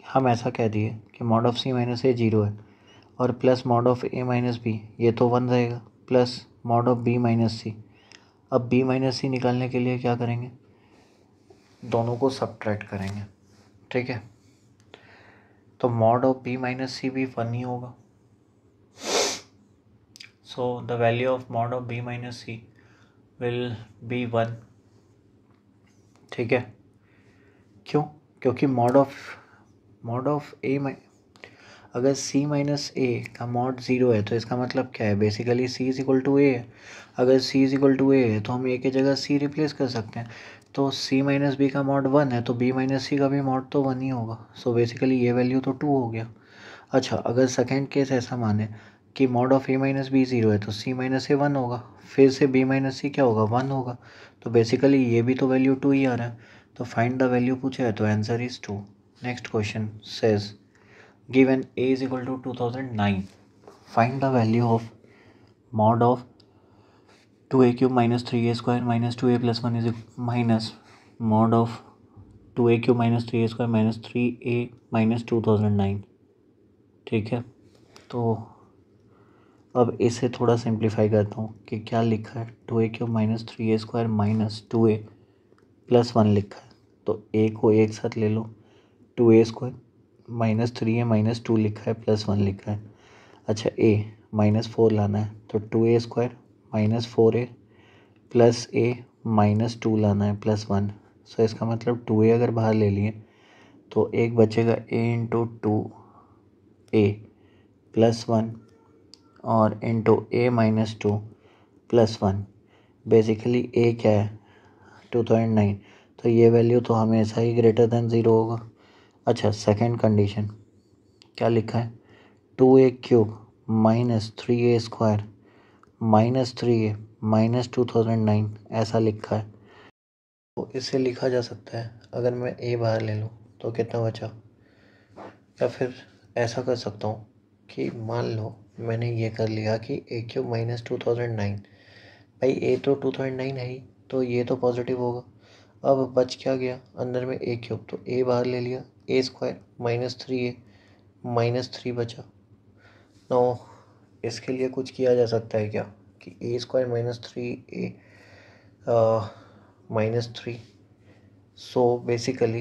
Speaker 2: हम ऐसा कह दिए कि mod of c minus a 0 है और plus mod of a minus b, ये तो 1 रहेगा, plus mod of b minus c. अब बी माइनस सी निकालने के लिए क्या करेंगे, दोनों को सब्ट्रैक्ट करेंगे, ठीक है। तो mod of b minus c भी 1 ही होगा, so the value of mod of b minus c will be 1, ठीक है। क्यों, क्योंकि मॉड ऑफ ए अगर c माइनस ए का मॉड 0 है तो इसका मतलब क्या है, basically c is equal to a है। अगर c is equal to a है तो हम a की जगह c रिप्लेस कर सकते हैं, तो c माइनस बी का मॉड 1 है तो b माइनस सी का भी मॉड तो 1 ही होगा, सो बेसिकली ये वैल्यू तो 2 हो गया। अच्छा, अगर सेकेंड केस ऐसा माने कि mod of a minus b 0 है तो c माइनस ए 1 होगा, फिर से b माइनस सी क्या होगा, 1 होगा, तो बेसिकली ये भी तो वैल्यू 2 ही आ रहा है, तो फाइंड द वैल्यू पूछा है तो answer is 2। Next question says given a is equal to 2009, find the value of mod of 2a cube minus 3a square minus 2a plus 1 is minus mod of 2a cube minus 3a square minus 3a minus 2009, ठीक है। तो अब इसे थोड़ा simplify करता हूँ कि क्या लिखा है, 2a cube minus 3a square minus 2a plus 1 लिखा है, तो a को एक साथ ले लो, 2a square minus 3a minus 2 लिखा है प्लस 1 लिखा है। अच्छा, a माइनस 4 लाना है तो 2a square minus 4a plus a minus 2 लाना है प्लस 1, सो इसका मतलब 2a अगर बाहर ले लिए तो एक बचेगा a इंटू 2a प्लस 1 और into a minus 2 plus 1, basically a क्या है 2009, तो ये वैल्यू तो हमेशा ही ग्रेटर देन 0 होगा। अच्छा, सेकंड कंडीशन क्या लिखा है, 2a cube minus 3a square minus 3a minus 2009 ऐसा लिखा है,
Speaker 1: तो इसे लिखा जा सकता है, अगर मैं ए बाहर ले लूँ तो कितना बचा, या फिर ऐसा कर सकता हूँ कि मान लो मैंने ये कर लिया कि ए क्यूब माइनस 2009, भाई ए तो 2009 है ही, तो ये तो पॉजिटिव होगा। अब बच क्या गया अंदर में ए क्यूब, तो ए बाहर ले लिया, ए स्क्वायर -3 बचा। नो, इसके लिए कुछ किया जा सकता है क्या कि ए square -3 so basically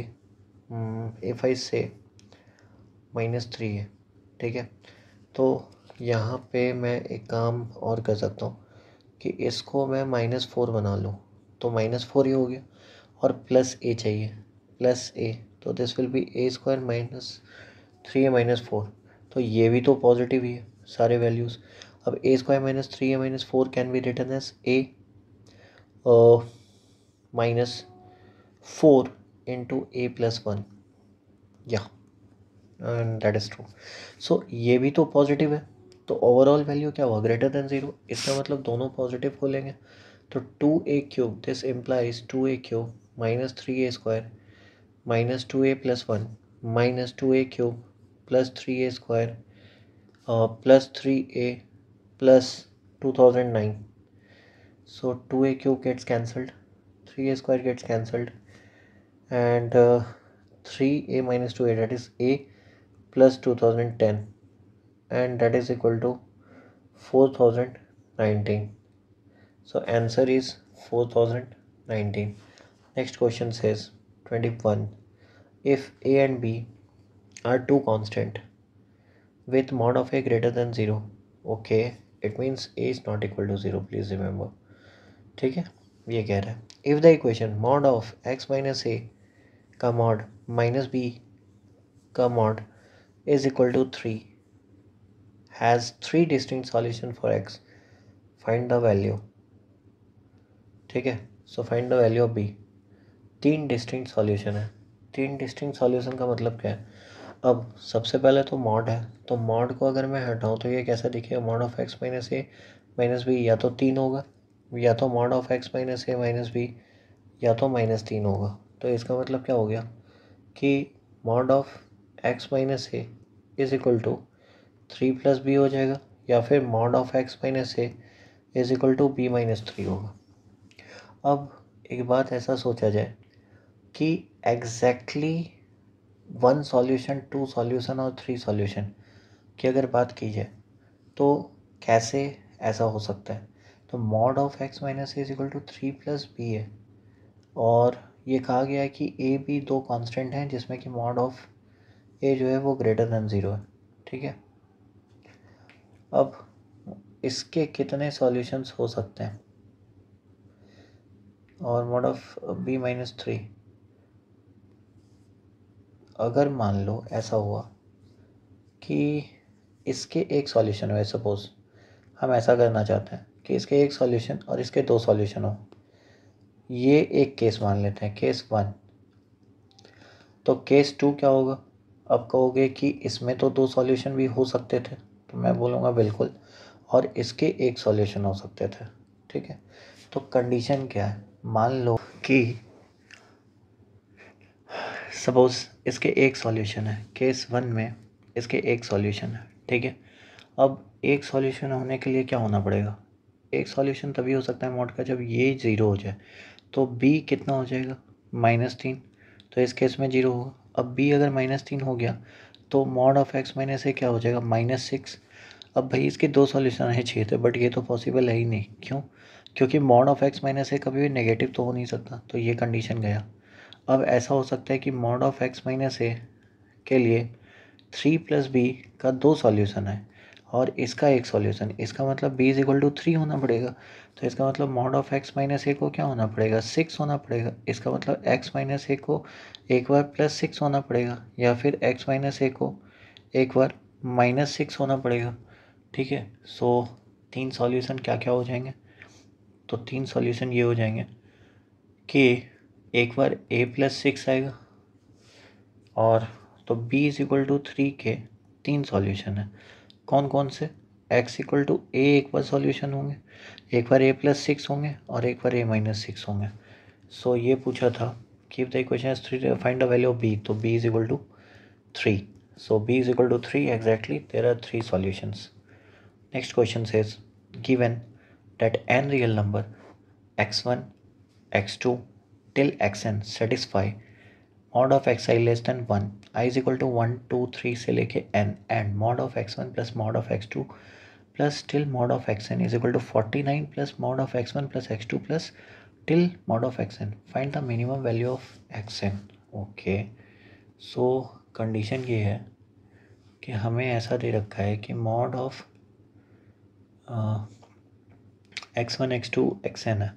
Speaker 1: if I say -3 है, ठीक है। तो यहाँ पे मैं एक काम और कर सकता हूँ कि इसको मैं -4 बना लूँ, तो -4 ही हो गया, और प्लस ए चाहिए, प्लस ए, तो this will be A square -3 -4, तो ये भी तो पॉजिटिव ही है सारे वैल्यूज़। अब a square -3 -4 can be written as a -4 into a plus 1, या and that is true. So ये भी तो पॉजिटिव है, तो ओवरऑल वैल्यू क्या हुआ, ग्रेटर देन 0, इसका मतलब दोनों पॉजिटिव खोलेंगे। तो 2a³ this implies 2a³ -3a square -2a plus 1 -2a³ plus 3a square plus 3a plus 2009. So 2a³ gets cancelled, 3a square gets cancelled, and 3a minus 2a, that is a plus 2010, and that is equal to 4019. So answer is 4019. Next question says 21. If a and b are two constant with mod of a greater than 0, okay, it means a is not equal to 0, please remember. ठीक है, ये कह रहा है if the equation mod of x minus ए का mod minus b का mod is equal to 3 has 3 distinct solution for x, find the value. ठीक है, so find the value of b. 3 distinct solution है, 3 डिस्टिंक्ट सॉल्यूशन का मतलब क्या है। अब सबसे पहले तो मॉड है, तो मॉड को अगर मैं हटाऊँ तो ये कैसा दिखेगा, mod of x minus a minus b या तो 3 होगा, या तो mod of x minus a minus b या तो -3 होगा। तो इसका मतलब क्या हो गया कि mod of x minus a is equal to 3 plus b हो जाएगा, या फिर mod of x minus a is equal to b -3 होगा। अब एक बात ऐसा सोचा जाए कि एग्जैक्टली 1 सॉल्यूशन, 2 सॉल्यूशन और 3 सॉल्यूशन की अगर बात की जाए तो कैसे ऐसा हो सकता है। तो mod of x minus a is equal to 3 plus b है, और ये कहा गया है कि ए बी दो कांस्टेंट हैं जिसमें कि मॉड ऑफ ए जो है वो ग्रेटर देन 0 है। ठीक है, अब इसके कितने सॉल्यूशंस हो सकते हैं, और मॉड ऑफ बी -3, अगर मान लो ऐसा हुआ कि इसके एक सॉल्यूशन हो, सपोज हम ऐसा करना चाहते हैं कि इसके एक सॉल्यूशन और इसके 2 सॉल्यूशन हो, ये एक केस मान लेते हैं, केस 1। तो केस 2 क्या होगा, अब कहोगे कि इसमें तो 2 सॉल्यूशन भी हो सकते थे, तो मैं बोलूँगा बिल्कुल, और इसके एक सॉल्यूशन हो सकते थे। ठीक है, तो कंडीशन क्या है, मान लो कि सपोज इसके एक सॉल्यूशन है, केस 1 में इसके एक सॉल्यूशन है। ठीक है, अब एक सॉल्यूशन होने के लिए क्या होना पड़ेगा, एक सॉल्यूशन तभी हो सकता है मॉड का जब ये 0 हो जाए। तो b कितना हो जाएगा, -3, तो इस केस में 0 होगा। अब b अगर -3 हो गया तो मॉड ऑफ x माइनस ए क्या हो जाएगा, -6। अब भाई इसके 2 सॉल्यूशन है 6 थे, बट ये तो पॉसिबल है ही नहीं। क्यों, क्योंकि मॉड ऑफ x माइनस ए कभी भी नेगेटिव तो हो नहीं सकता, तो ये कंडीशन गया। अब ऐसा हो सकता है कि मॉड ऑफ x माइनस ए के लिए 3 प्लस बी का 2 सॉल्यूशन है और इसका एक सॉल्यूशन, इसका मतलब b इज इक्वल टू 3 होना पड़ेगा। तो इसका मतलब मॉड ऑफ x माइनस ए को क्या होना पड़ेगा, 6 होना पड़ेगा। इसका मतलब x माइनस ए को एक बार +6 होना पड़ेगा, या फिर x माइनस ए को एक बार -6 होना पड़ेगा। ठीक है, सो 3 सॉल्यूशन क्या क्या हो जाएंगे, तो 3 सॉल्यूशन ये हो जाएंगे कि एक बार a + 6 आएगा, और तो b इज इक्वल टू 3 के 3 सॉल्यूशन है। कौन कौन से, x इक्वल टू a एक बार सॉल्यूशन होंगे, एक बार a + 6 होंगे, और एक बार a - 6 होंगे।
Speaker 2: सो ये पूछा था कि the equation is 3 find the value of b, तो b is equal to 3. So b is equal to 3 exactly. There are 3 solutions. Next question says, given that n real number x1, x2 till xn satisfy mod of xi less than 1, I is equal to 1, 2, 3 से लेके n, and mod of x1 plus mod of x2 plus till mod of xn is equal to 49 plus mod of x1 plus x2 plus till mod of xn. Find the minimum value of xn. Okay. So condition ये है कि हमें ऐसा दे रखा है कि mod of x1 x2 xn है.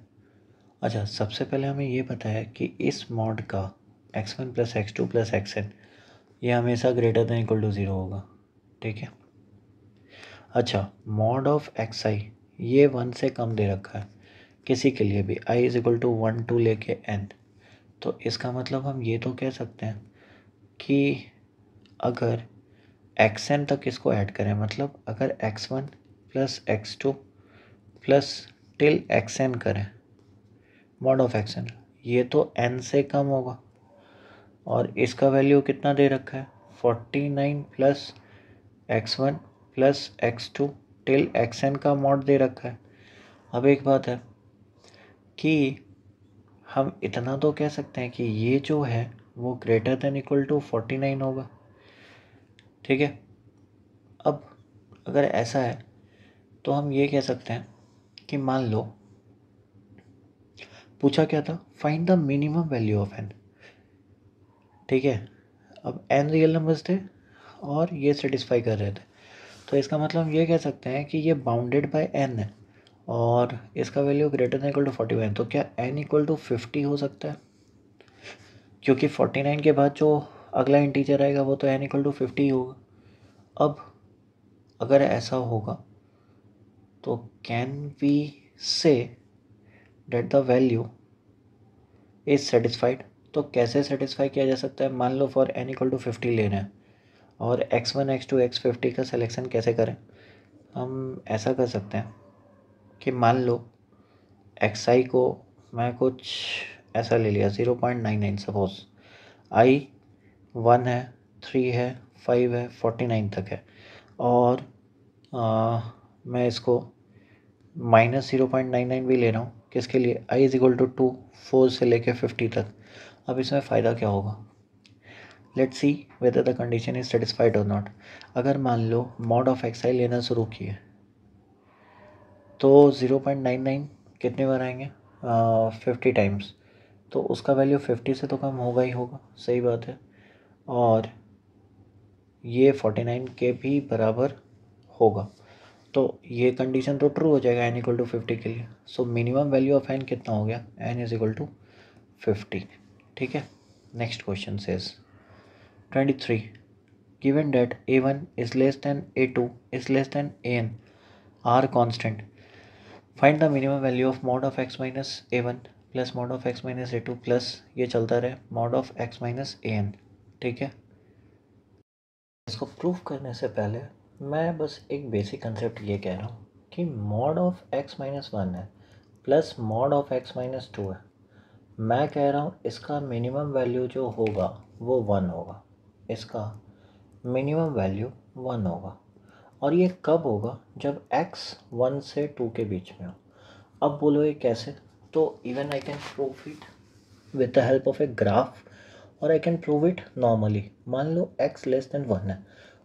Speaker 2: अच्छा, सबसे पहले हमें ये पता है कि इस मॉड का x1 plus x2 plus xn ये हमेशा ग्रेटर देन इक्वल टू 0 होगा. ठीक है. अच्छा, मॉड ऑफ xi ये 1 से कम दे रखा है किसी के लिए भी, i इज इक्वल टू 1 2 लेके n. तो इसका मतलब हम ये तो कह सकते हैं कि अगर xn तक इसको ऐड करें, मतलब अगर x1 plus x2 plus till xn करें मॉड ऑफ xn, ये तो n से कम होगा और इसका वैल्यू कितना दे रखा है 49 plus x1 plus x2 till xn का मॉड दे रखा है. अब एक बात है कि हम इतना तो कह सकते हैं कि ये जो है वो ग्रेटर देन इक्वल टू 49 होगा. ठीक है. अब अगर ऐसा है तो हम ये कह सकते हैं कि मान लो पूछा क्या था, find the minimum value of n. ठीक है. अब n रियल नंबर्स थे और ये सेटिस्फाई कर रहे थे, तो इसका मतलब हम ये कह सकते हैं कि ये बाउंडेड बाय n है और इसका value greater than equal to 41. तो क्या n इक्वल टू 50 हो सकता है? क्योंकि 49 के बाद जो अगला इंटीजर आएगा वो तो n इक्वल टू 50 होगा. अब अगर ऐसा होगा तो can we say that the value is satisfied. तो कैसे सेटिस्फाई किया जा सकता है? मान लो फॉर n इक्वल टू 50 ले रहे हैं और x1 x2 x50 का सिलेक्शन कैसे करें? हम ऐसा कर सकते हैं कि मान लो xi को मैं कुछ ऐसा ले लिया 0.99 सपोज, i 1 है 3 है 5 है 49 तक है और मैं इसको -0.99 भी ले रहा हूँ. किसके लिए? i इज इक्वल टू 2 4 से लेके 50 तक. अब इसमें फ़ायदा क्या होगा? Let's see whether the condition is satisfied और नॉट. अगर मान लो मॉड ऑफ xi लेना शुरू किए तो 0.99 कितने बार आएंगे? 50 टाइम्स. तो उसका वैल्यू 50 से तो कम होगा ही होगा. सही बात है. और ये 49 के भी बराबर होगा. तो ये कंडीशन तो ट्रू हो जाएगा n इक्वल टू 50 के लिए. So minimum value of n कितना हो गया? n is equal to 50. ठीक है. Next question says 23, given that a1 is less than a2 is less than an are constant, find the minimum value of mod of x minus a1 plus mod of x minus a2 plus ये चलता रहे mod of x minus an. ठीक है. इसको prove करने से पहले मैं बस एक बेसिक कंसेप्ट ये कह रहा हूँ कि mod ऑफ x माइनस 1 है plus mod of x minus 2 है. मैं कह रहा हूँ इसका मिनिमम वैल्यू जो होगा वो 1 होगा. इसका मिनिमम वैल्यू 1 होगा. और ये कब होगा? जब x 1 से 2 के बीच में हो. अब बोलो ये कैसे? तो even I can prove it with the help of a graph और I can prove it normally. मान लो x लेस देन 1 है.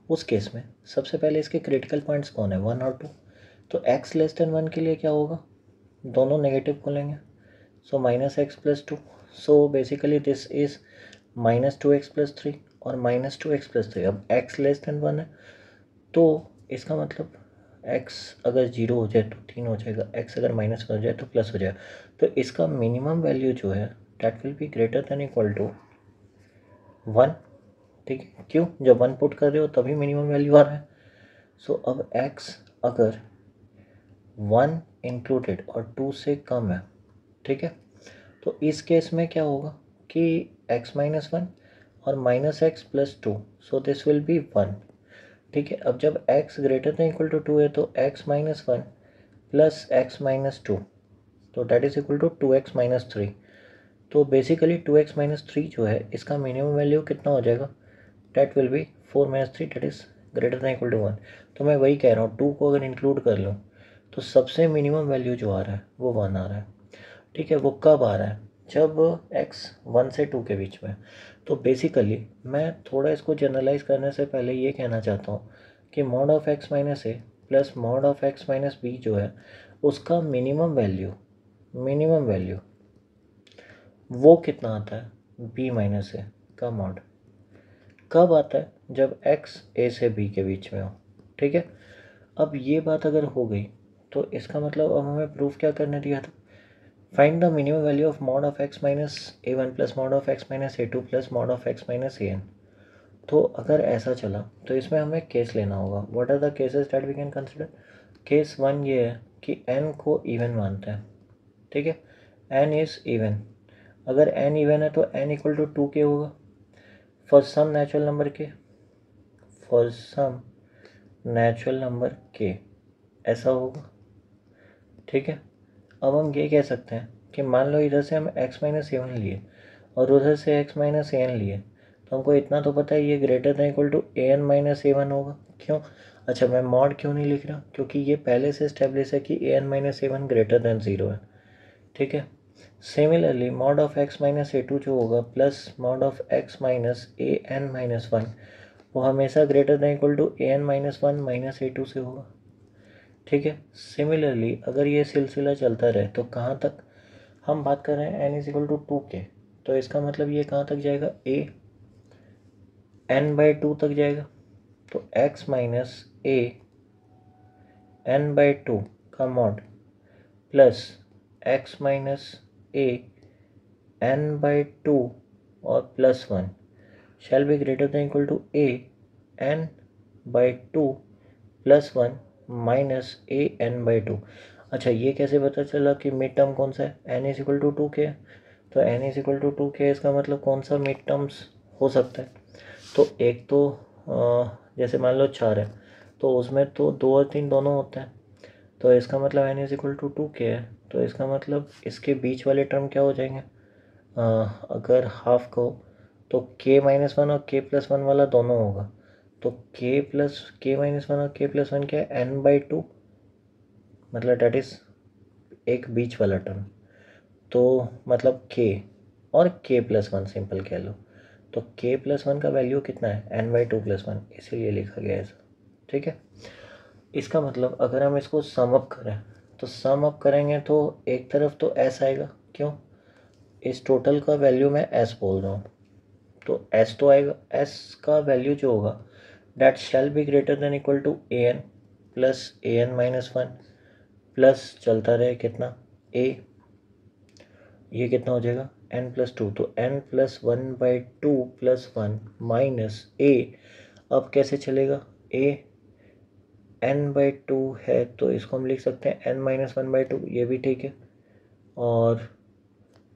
Speaker 2: उस केस में सबसे पहले इसके क्रिटिकल पॉइंट्स कौन है? 1 और 2. तो x लेस देन 1 के लिए क्या होगा? दोनों नेगेटिव खोलेंगे. So minus x plus 2. So basically this is -2x plus 3 और -2x प्लस 3. अब x लेस देन 1 है तो इसका मतलब x अगर 0 हो जाए तो 3 हो जाएगा, x अगर -1 हो जाए तो प्लस हो जाएगा. तो इसका मिनिमम वैल्यू जो है that will be greater than equal to 1. ठीक है. क्यों? जब 1 पुट कर रहे हो तभी मिनिमम वैल्यू आ रहा है. सो अब x अगर 1 इंक्लूडेड और 2 से कम है, ठीक है, तो इस केस में क्या होगा कि x माइनस 1 और minus x plus 2. So this will be 1. ठीक है. अब जब x greater than equal to 2 है तो x minus 1 plus x minus 2, तो that is equal to 2x minus 3.
Speaker 1: तो बेसिकली 2x-3 जो है इसका मिनिमम वैल्यू कितना हो जाएगा, that will be 4-3 that is greater than equal to 1। तो मैं वही कह रहा हूँ 2 को अगर इंक्लूड कर लूँ तो सबसे मिनिमम वैल्यू जो आ रहा है वो 1 आ रहा है। ठीक है, वो कब आ रहा है, जब x 1 से 2 के बीच में। तो बेसिकली मैं थोड़ा इसको जनरलाइज करने से पहले ये कहना चाहता हूँ कि mod of x minus a plus mod of x minus b जो है उसका मिनिमम वैल्यू वो कितना आता है, b माइनस ए का मॉड कब आता है, जब x a से b के बीच में हो। ठीक है, अब ये बात अगर हो गई तो इसका मतलब अब हमें प्रूफ क्या करने दिया था, find the minimum value of mod of x minus a1 plus mod of x minus a2 plus mod of x minus an। तो अगर ऐसा चला तो इसमें हमें केस लेना होगा। What are the cases that we can consider. Case 1 ये है कि n को इवन मानते हैं। ठीक है, n इज़ इवन। अगर n इवन है तो n इक्वल टू 2k होगा for some natural number k, ऐसा होगा। ठीक है, अब हम ये कह सकते हैं कि मान लो इधर से हम x माइनस ए वन लिए और उधर से x माइनस ए एन लिए, तो हमको इतना तो पता है ये greater than equal to a n minus a one होगा। क्यों, अच्छा मैं मॉड क्यों नहीं लिख रहा, क्योंकि ये पहले से इस्टेब्लिश है कि a n minus a one greater than 0 है। ठीक है, similarly mod of x minus a two जो होगा plus mod of x minus a n minus one, वो हमेशा greater than equal to a n minus one minus a two से होगा। ठीक है, सिमिलरली अगर ये सिलसिला चलता रहे तो कहाँ तक, हम बात कर रहे हैं n is equal to 2k, तो इसका मतलब ये कहाँ तक जाएगा, a n/2 तक जाएगा। तो x माइनस a n/2 का mod plus x minus a n/2 और plus 1 shall be greater than equal to a n/2 plus 1 minus a n/2। अच्छा ये कैसे पता चला कि मिड टर्म कौन सा है, n is equal to 2k है, तो n is equal to 2k इसका मतलब कौन सा मिड टर्म्स हो सकता है। तो एक तो जैसे मान लो 4 है तो उसमें तो 2 और 3 दोनों होते हैं, तो इसका मतलब n is equal to 2k है, तो इसका मतलब इसके बीच वाले टर्म क्या हो जाएंगे, अगर हाफ को तो k माइनस वन और k प्लस वन वाला दोनों होगा। तो k माइनस वन और k प्लस वन क्या है, n/2, मतलब डेट इज़ एक बीच वाला टर्म, तो मतलब k और k प्लस वन सिंपल कह लो। तो k प्लस वन का वैल्यू कितना है, n/2 प्लस वन, इसीलिए लिखा गया है ऐसा। ठीक है, इसका मतलब अगर हम इसको सम अप करें तो सम अप करेंगे तो एक तरफ तो s आएगा, क्यों, इस टोटल का वैल्यू मैं s बोल रहा हूँ, तो s तो आएगा, s का वैल्यू जो होगा that shall be greater than equal to a n plus a n minus one plus चलता रहे कितना a, ये कितना हो जाएगा n+2, तो n+1/2 प्लस 1 माइनस a। अब कैसे चलेगा, a n/2 है तो इसको हम लिख सकते हैं n-1/2, ये भी ठीक है, और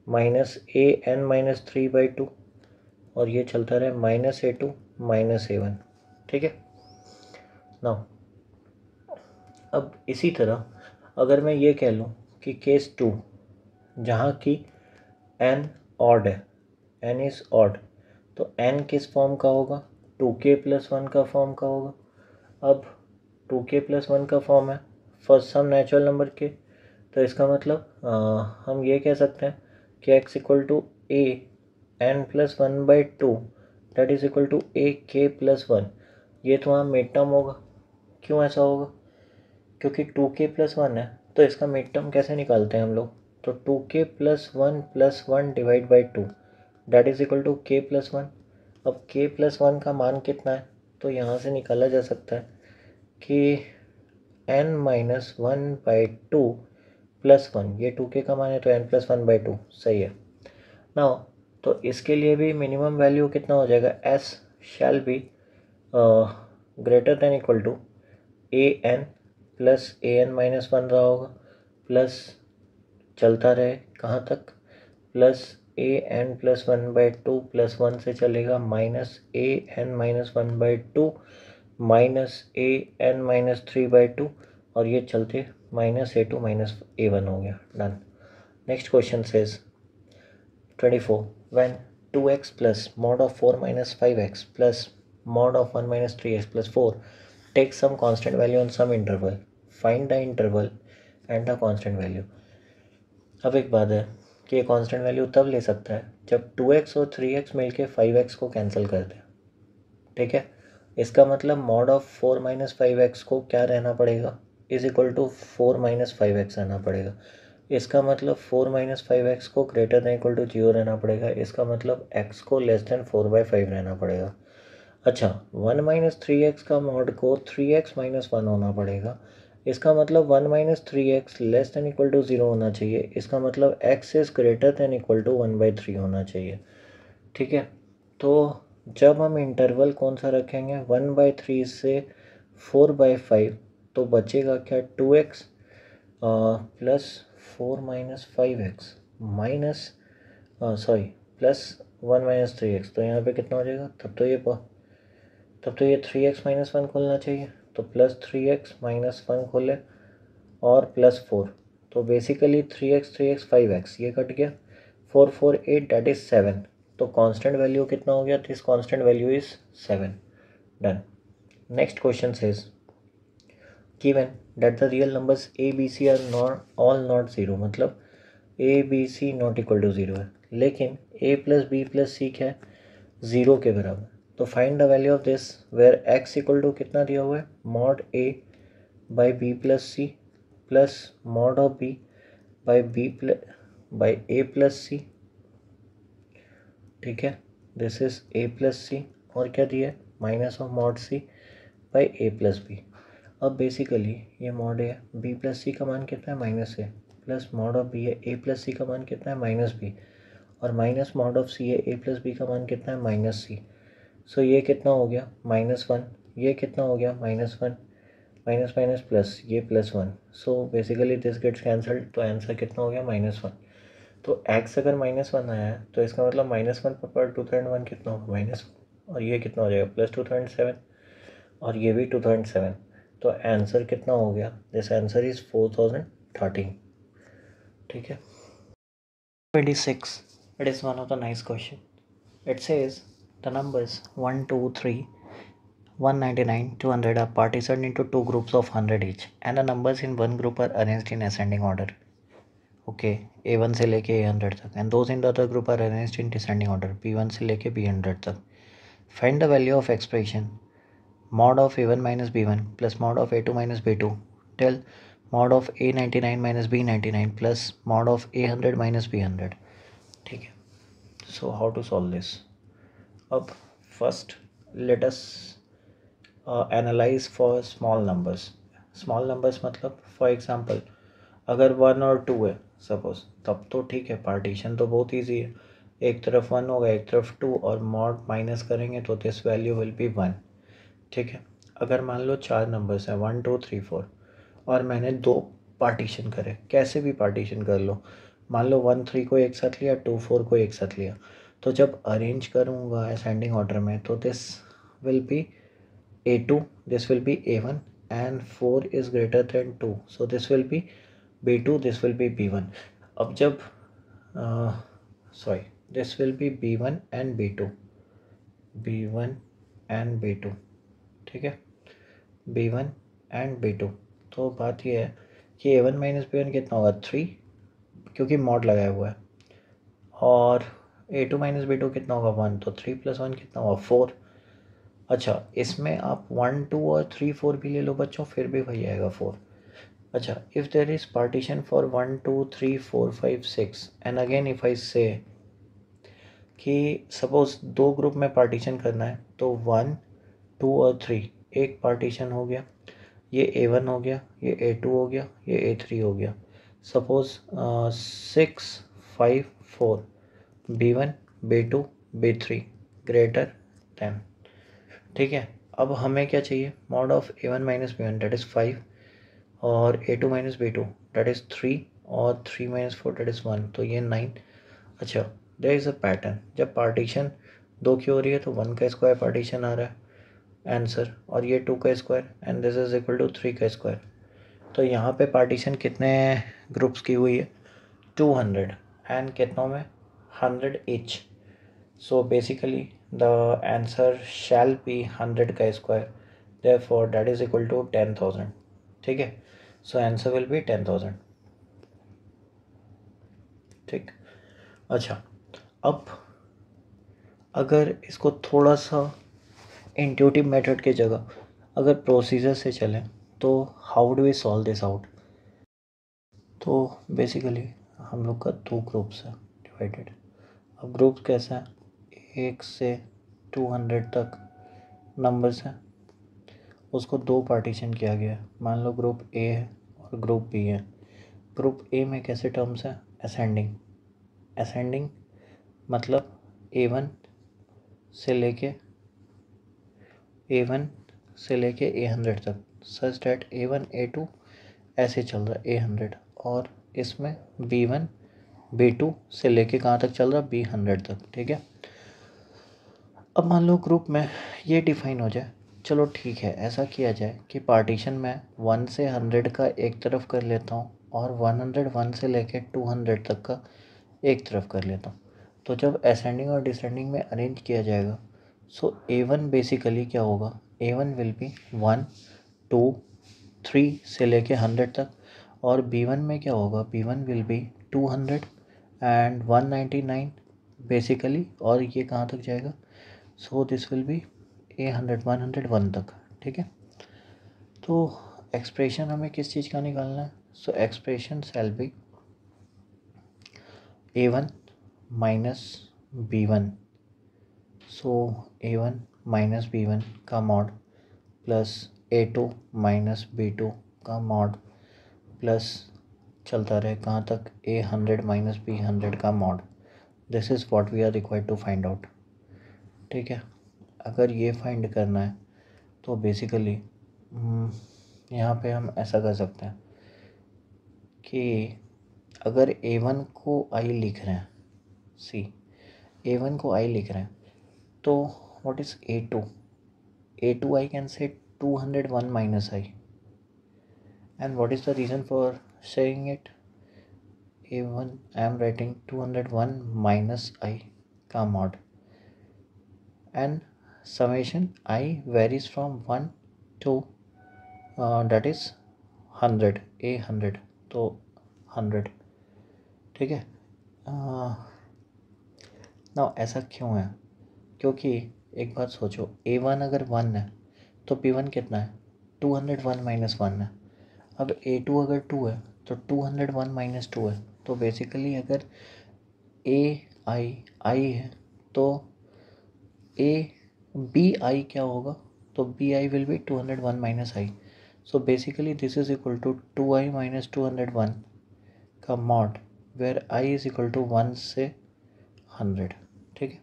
Speaker 1: माइनस a n-3/2 और ये चलता रहे -a2 -a1। ठीक है ना। अब इसी तरह अगर मैं ये कह लूँ कि केस 2 जहाँ की n ऑड है, n इज़ ऑड, तो n किस फॉर्म का होगा, 2k प्लस 1 का फॉर्म का होगा। अब 2k प्लस 1 का फॉर्म है for some natural number k, तो इसका मतलब हम ये कह सकते हैं कि x equal to a n+1/2 that is equal to a k plus 1, ये तो वहाँ मिड टर्म होगा। क्यों ऐसा होगा, क्योंकि 2k प्लस 1 है, तो इसका मिड टर्म कैसे निकालते हैं हम लोग, तो 2k plus 1 divide by 2 that is equal to k plus 1। अब k प्लस 1 का मान कितना है, तो यहाँ से निकाला जा सकता है कि n-1/2 प्लस 1, ये 2k का मान है तो n+1/2 सही है ना। तो इसके लिए भी मिनिमम वैल्यू कितना हो जाएगा, s shall be greater than equal to a n plus a n minus one रहा होगा, प्लस चलता रहे कहाँ तक, plus a n plus 1/2 plus 1 से चलेगा minus a n minus 1/2 minus a n minus 3/2 और ये चलते -a2 -a1 हो गया, done. Next question says 24 when 2x plus mod of 4 minus 5x plus mod of 1 minus 3x plus 4 take some constant value on some interval. Find the interval and the constant value. अब एक बात है कि ये constant value तब ले सकता है जब 2x और 3x मिलके 5x को कैंसिल कर दे, ठीक है। इसका मतलब मॉड ऑफ 4 माइनस 5x को क्या रहना पड़ेगा, is equal to 4 minus 5x रहना पड़ेगा। इसका मतलब 4 माइनस 5x को ग्रेटर देन इक्वल टू 0 रहना पड़ेगा। इसका मतलब x को लेस देन 4/5 रहना पड़ेगा। अच्छा, 1 माइनस 3x का मॉड को 3x माइनस 1 होना पड़ेगा। इसका मतलब 1 minus 3x less than equal to 0 होना चाहिए। इसका मतलब x is greater than equal to 1/3 होना चाहिए, ठीक है। तो जब हम इंटरवल कौन सा रखेंगे 1/3 से 4/5, तो बचेगा क्या 2x plus 4 minus 5x minus sorry plus 1 minus 3x। तो यहाँ पे कितना हो जाएगा, तब तो ये 3x माइनस 1 खोलना चाहिए, तो प्लस 3x माइनस 1 खोले और प्लस 4। तो बेसिकली 3x 5x ये कट गया, 4 4 8 डेट इज़ 7। तो कांस्टेंट वैल्यू कितना हो गया, this constant value is 7। Done. Next question says given that the real numbers a b c are not all not 0, मतलब a b c not equal to 0 है, लेकिन a plus b plus c क्या है 0 के बराबर। तो find the value of this where x equal to कितना दिया हुआ है mod a by b plus c plus mod of b by a plus c, ठीक है। This is a plus c और क्या दिया है minus of mod c by a plus b. अब बेसिकली ये मॉड है b प्लस सी का मान कितना है minus a plus mod of b है a प्लस सी का मान कितना है माइनस बी और माइनस मॉड ऑफ सी है a प्लस बी का मान कितना है माइनस सी। सो ये कितना हो गया -1, ये कितना हो गया -1 माइनस माइनस प्लस ये +1। So basically this gets cancelled, तो आंसर कितना हो गया -1। तो x अगर -1 आया है तो इसका मतलब -1 पर 2/1 कितना होगा -1 और ये कितना हो जाएगा +2/7 और ये भी 2/7। तो आंसर कितना हो गया, दिस आंसर इज 4013, ठीक है। 26, it is one of the nice question. It says the numbers 1 2 3 199 200 are partitioned into two groups of 100 each and the numbers in one group are arranged in ascending order. Okay, A1 से लेके A100 तक and those in the other group are arranged in descending order, B1 से लेके B100 तक. Find the value of expression mod of A1 minus B1 plus mod of A2 minus B2 till mod of A99 minus B99 plus mod of A100 minus B100, ठीक है। So how to solve this? अब first let us analyze for small numbers. Small numbers मतलब for example अगर 1 और 2 है suppose, तब तो ठीक है, पार्टीशन तो बहुत ईजी है। एक तरफ 1 होगा एक तरफ 2 और मॉड माइनस करेंगे तो दिस वैल्यू विल बी 1, ठीक है। अगर मान लो 4 नंबर्स हैं 1 2 3 4 और मैंने 2 पार्टीशन करे, कैसे भी पार्टीशन कर लो, मान लो 1 3 को एक साथ लिया 2 4 को एक साथ लिया, तो जब अरेंज करूँगा असेंडिंग ऑर्डर में तो this will B A2, this will be A1 and 4 is greater than 2, so this will be B2, this will be B1. अब जब this will be B1 and B2, B1 and B2, ठीक है, B1 and B2। तो बात ये है कि A1 minus B1 कितना होगा 3 क्योंकि मॉड लगाया हुआ है, और A2 माइनस B2 कितना होगा 1, तो 3 + 1 कितना होगा 4। अच्छा, इसमें आप 1 2 और 3 4 भी ले लो बच्चों, फिर भी वही आएगा 4। अच्छा, if there is partition for 1 2 3 4 5 6 and again if I से कि सपोज 2 ग्रुप में पार्टीशन करना है तो 1 2 और 3 एक पार्टीशन हो गया, ये A1 हो गया, ये A2 हो गया, ये A3 हो गया। Suppose 6 5 4 B1 B2 B3 greater than, ठीक है। अब हमें क्या चाहिए mod of A1 minus B1 that is 5 और A2 minus B2 that is 3 और 3 माइनस 4 डेट इज़ 1, तो ये 9। अच्छा, देयर इज़ अ पैटर्न, जब पार्टीशन 2 की हो रही है तो 1 का स्क्वायर पार्टीशन आ रहा है आंसर, और ये 2 का square and this is equal to 3 का स्क्वायर। तो यहाँ पे पार्टीशन कितने ग्रुप्स की हुई है 200 एंड कितनों में 100 each. So basically the answer shall be 100 का square, therefore that is equal to 10,000. ठीक है, so answer will be 10,000. ठीक, अच्छा अब अगर इसको थोड़ा सा इंट्यूटिव मेथड की जगह अगर प्रोसीजर से चलें तो how do we solve this out. तो बेसिकली हम लोग का 2 ग्रुप्स है डिवाइडेड। अब ग्रुप्स कैसा है, 1 से 200 तक नंबर्स हैं, उसको 2 पार्टीशन किया गया है। मान लो ग्रुप ए है और ग्रुप बी है। ग्रुप ए में कैसे टर्म्स हैं, असेंडिंग मतलब A1 से लेके A100 तक, सच डैट A1 A2 ऐसे चल रहा है A100, और इसमें B1 B2 से लेके कहाँ तक चल रहा है, B100 तक। ठीक है, अब मान लो ग्रुप में ये डिफाइन हो जाए, चलो ठीक है, ऐसा किया जाए कि पार्टीशन में 1 से 100 का एक तरफ कर लेता हूँ और 101 से लेके 200 तक का एक तरफ कर लेता हूँ। तो जब असेंडिंग और डिसेंडिंग में अरेंज किया जाएगा, सो A1 बेसिकली क्या होगा, A1 विल बी 1 2 3 से लेके 100 तक, और B1 में क्या होगा, B1 will be 200 and 199 basically, और ये कहाँ तक जाएगा, सो दिस विल बी 101 तक। ठीक है, तो एक्सप्रेशन हमें किस चीज़ का निकालना है, सो expression shall be A1 minus B1, so A1 minus B1 का mod plus A2 minus B2 का मॉड प्लस चलता रहे कहाँ तक, A100 माइनस B100 का mod. This is what we are required to find out. ठीक है, अगर ये फाइंड करना है तो बेसिकली यहाँ पे हम ऐसा कर सकते हैं कि अगर A1 को I लिख रहे हैं, A1 को I लिख रहे हैं, तो what is A2 I can say 201 minus I, and what is the reason for saying it, A1 I am writing 201 minus I का mod, and summation I varies from 1 to that is 100, A100, तो 100। ठीक है, ना ऐसा क्यों है, क्योंकि एक बात सोचो, A1 अगर 1 है तो B1 कितना है, 201 माइनस 1 है। अब A2 अगर 2 है तो 201 माइनस 2 है। तो बेसिकली अगर I है तो BI क्या होगा, तो BI will be 201 minus I। So basically this is equal to 2I minus 201 का mod, where I is equal to 1 से 100। ठीक है,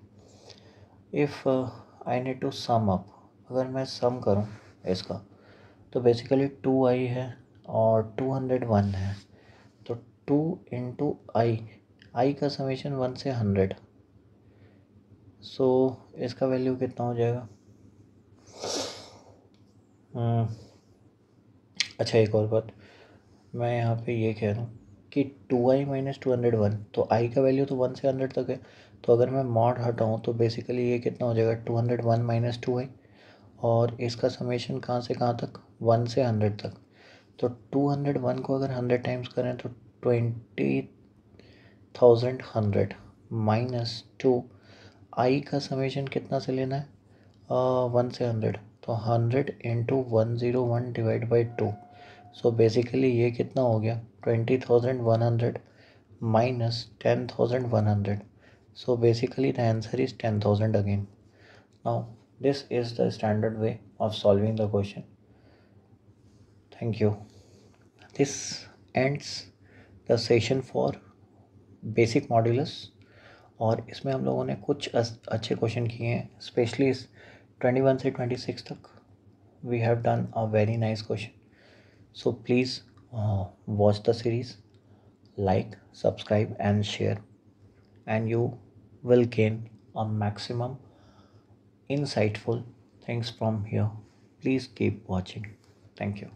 Speaker 1: if I need to sum up, अगर मैं सम करूँ इसका, तो बेसिकली 2I है और 201 है, तो 2 इंटू I का समेशन 1 से 100, सो इसका वैल्यू कितना हो जाएगा। अच्छा एक और बात, मैं यहाँ पे ये कह रहा हूँ कि 2I माइनस 201, तो I का वैल्यू तो 1 से 100 तक है, तो अगर मैं मॉड हटाऊँ तो बेसिकली ये कितना हो जाएगा, 201 माइनस 2I, और इसका समेशन कहाँ से कहाँ तक, 1 से 100 तक। तो 201 को अगर 100 टाइम्स करें तो 20,100 माइनस 2, I का समेशन कितना से लेना है, 1 से 100, तो 100 into 101 divide by 2। So basically ये कितना हो गया, 20,100 minus 10,100। So basically the answer is 10,000 again. Now this is the standard way of solving the question. Thank you. This ends the session for basic modulus, और इसमें हम लोगों ने कुछ अच्छे क्वेश्चन किए हैं, स्पेशली 21 से 26 तक we have done a very nice question. So please watch the series, like, subscribe and share, and you will gain a maximum insightful things from here. Please keep watching. Thank you.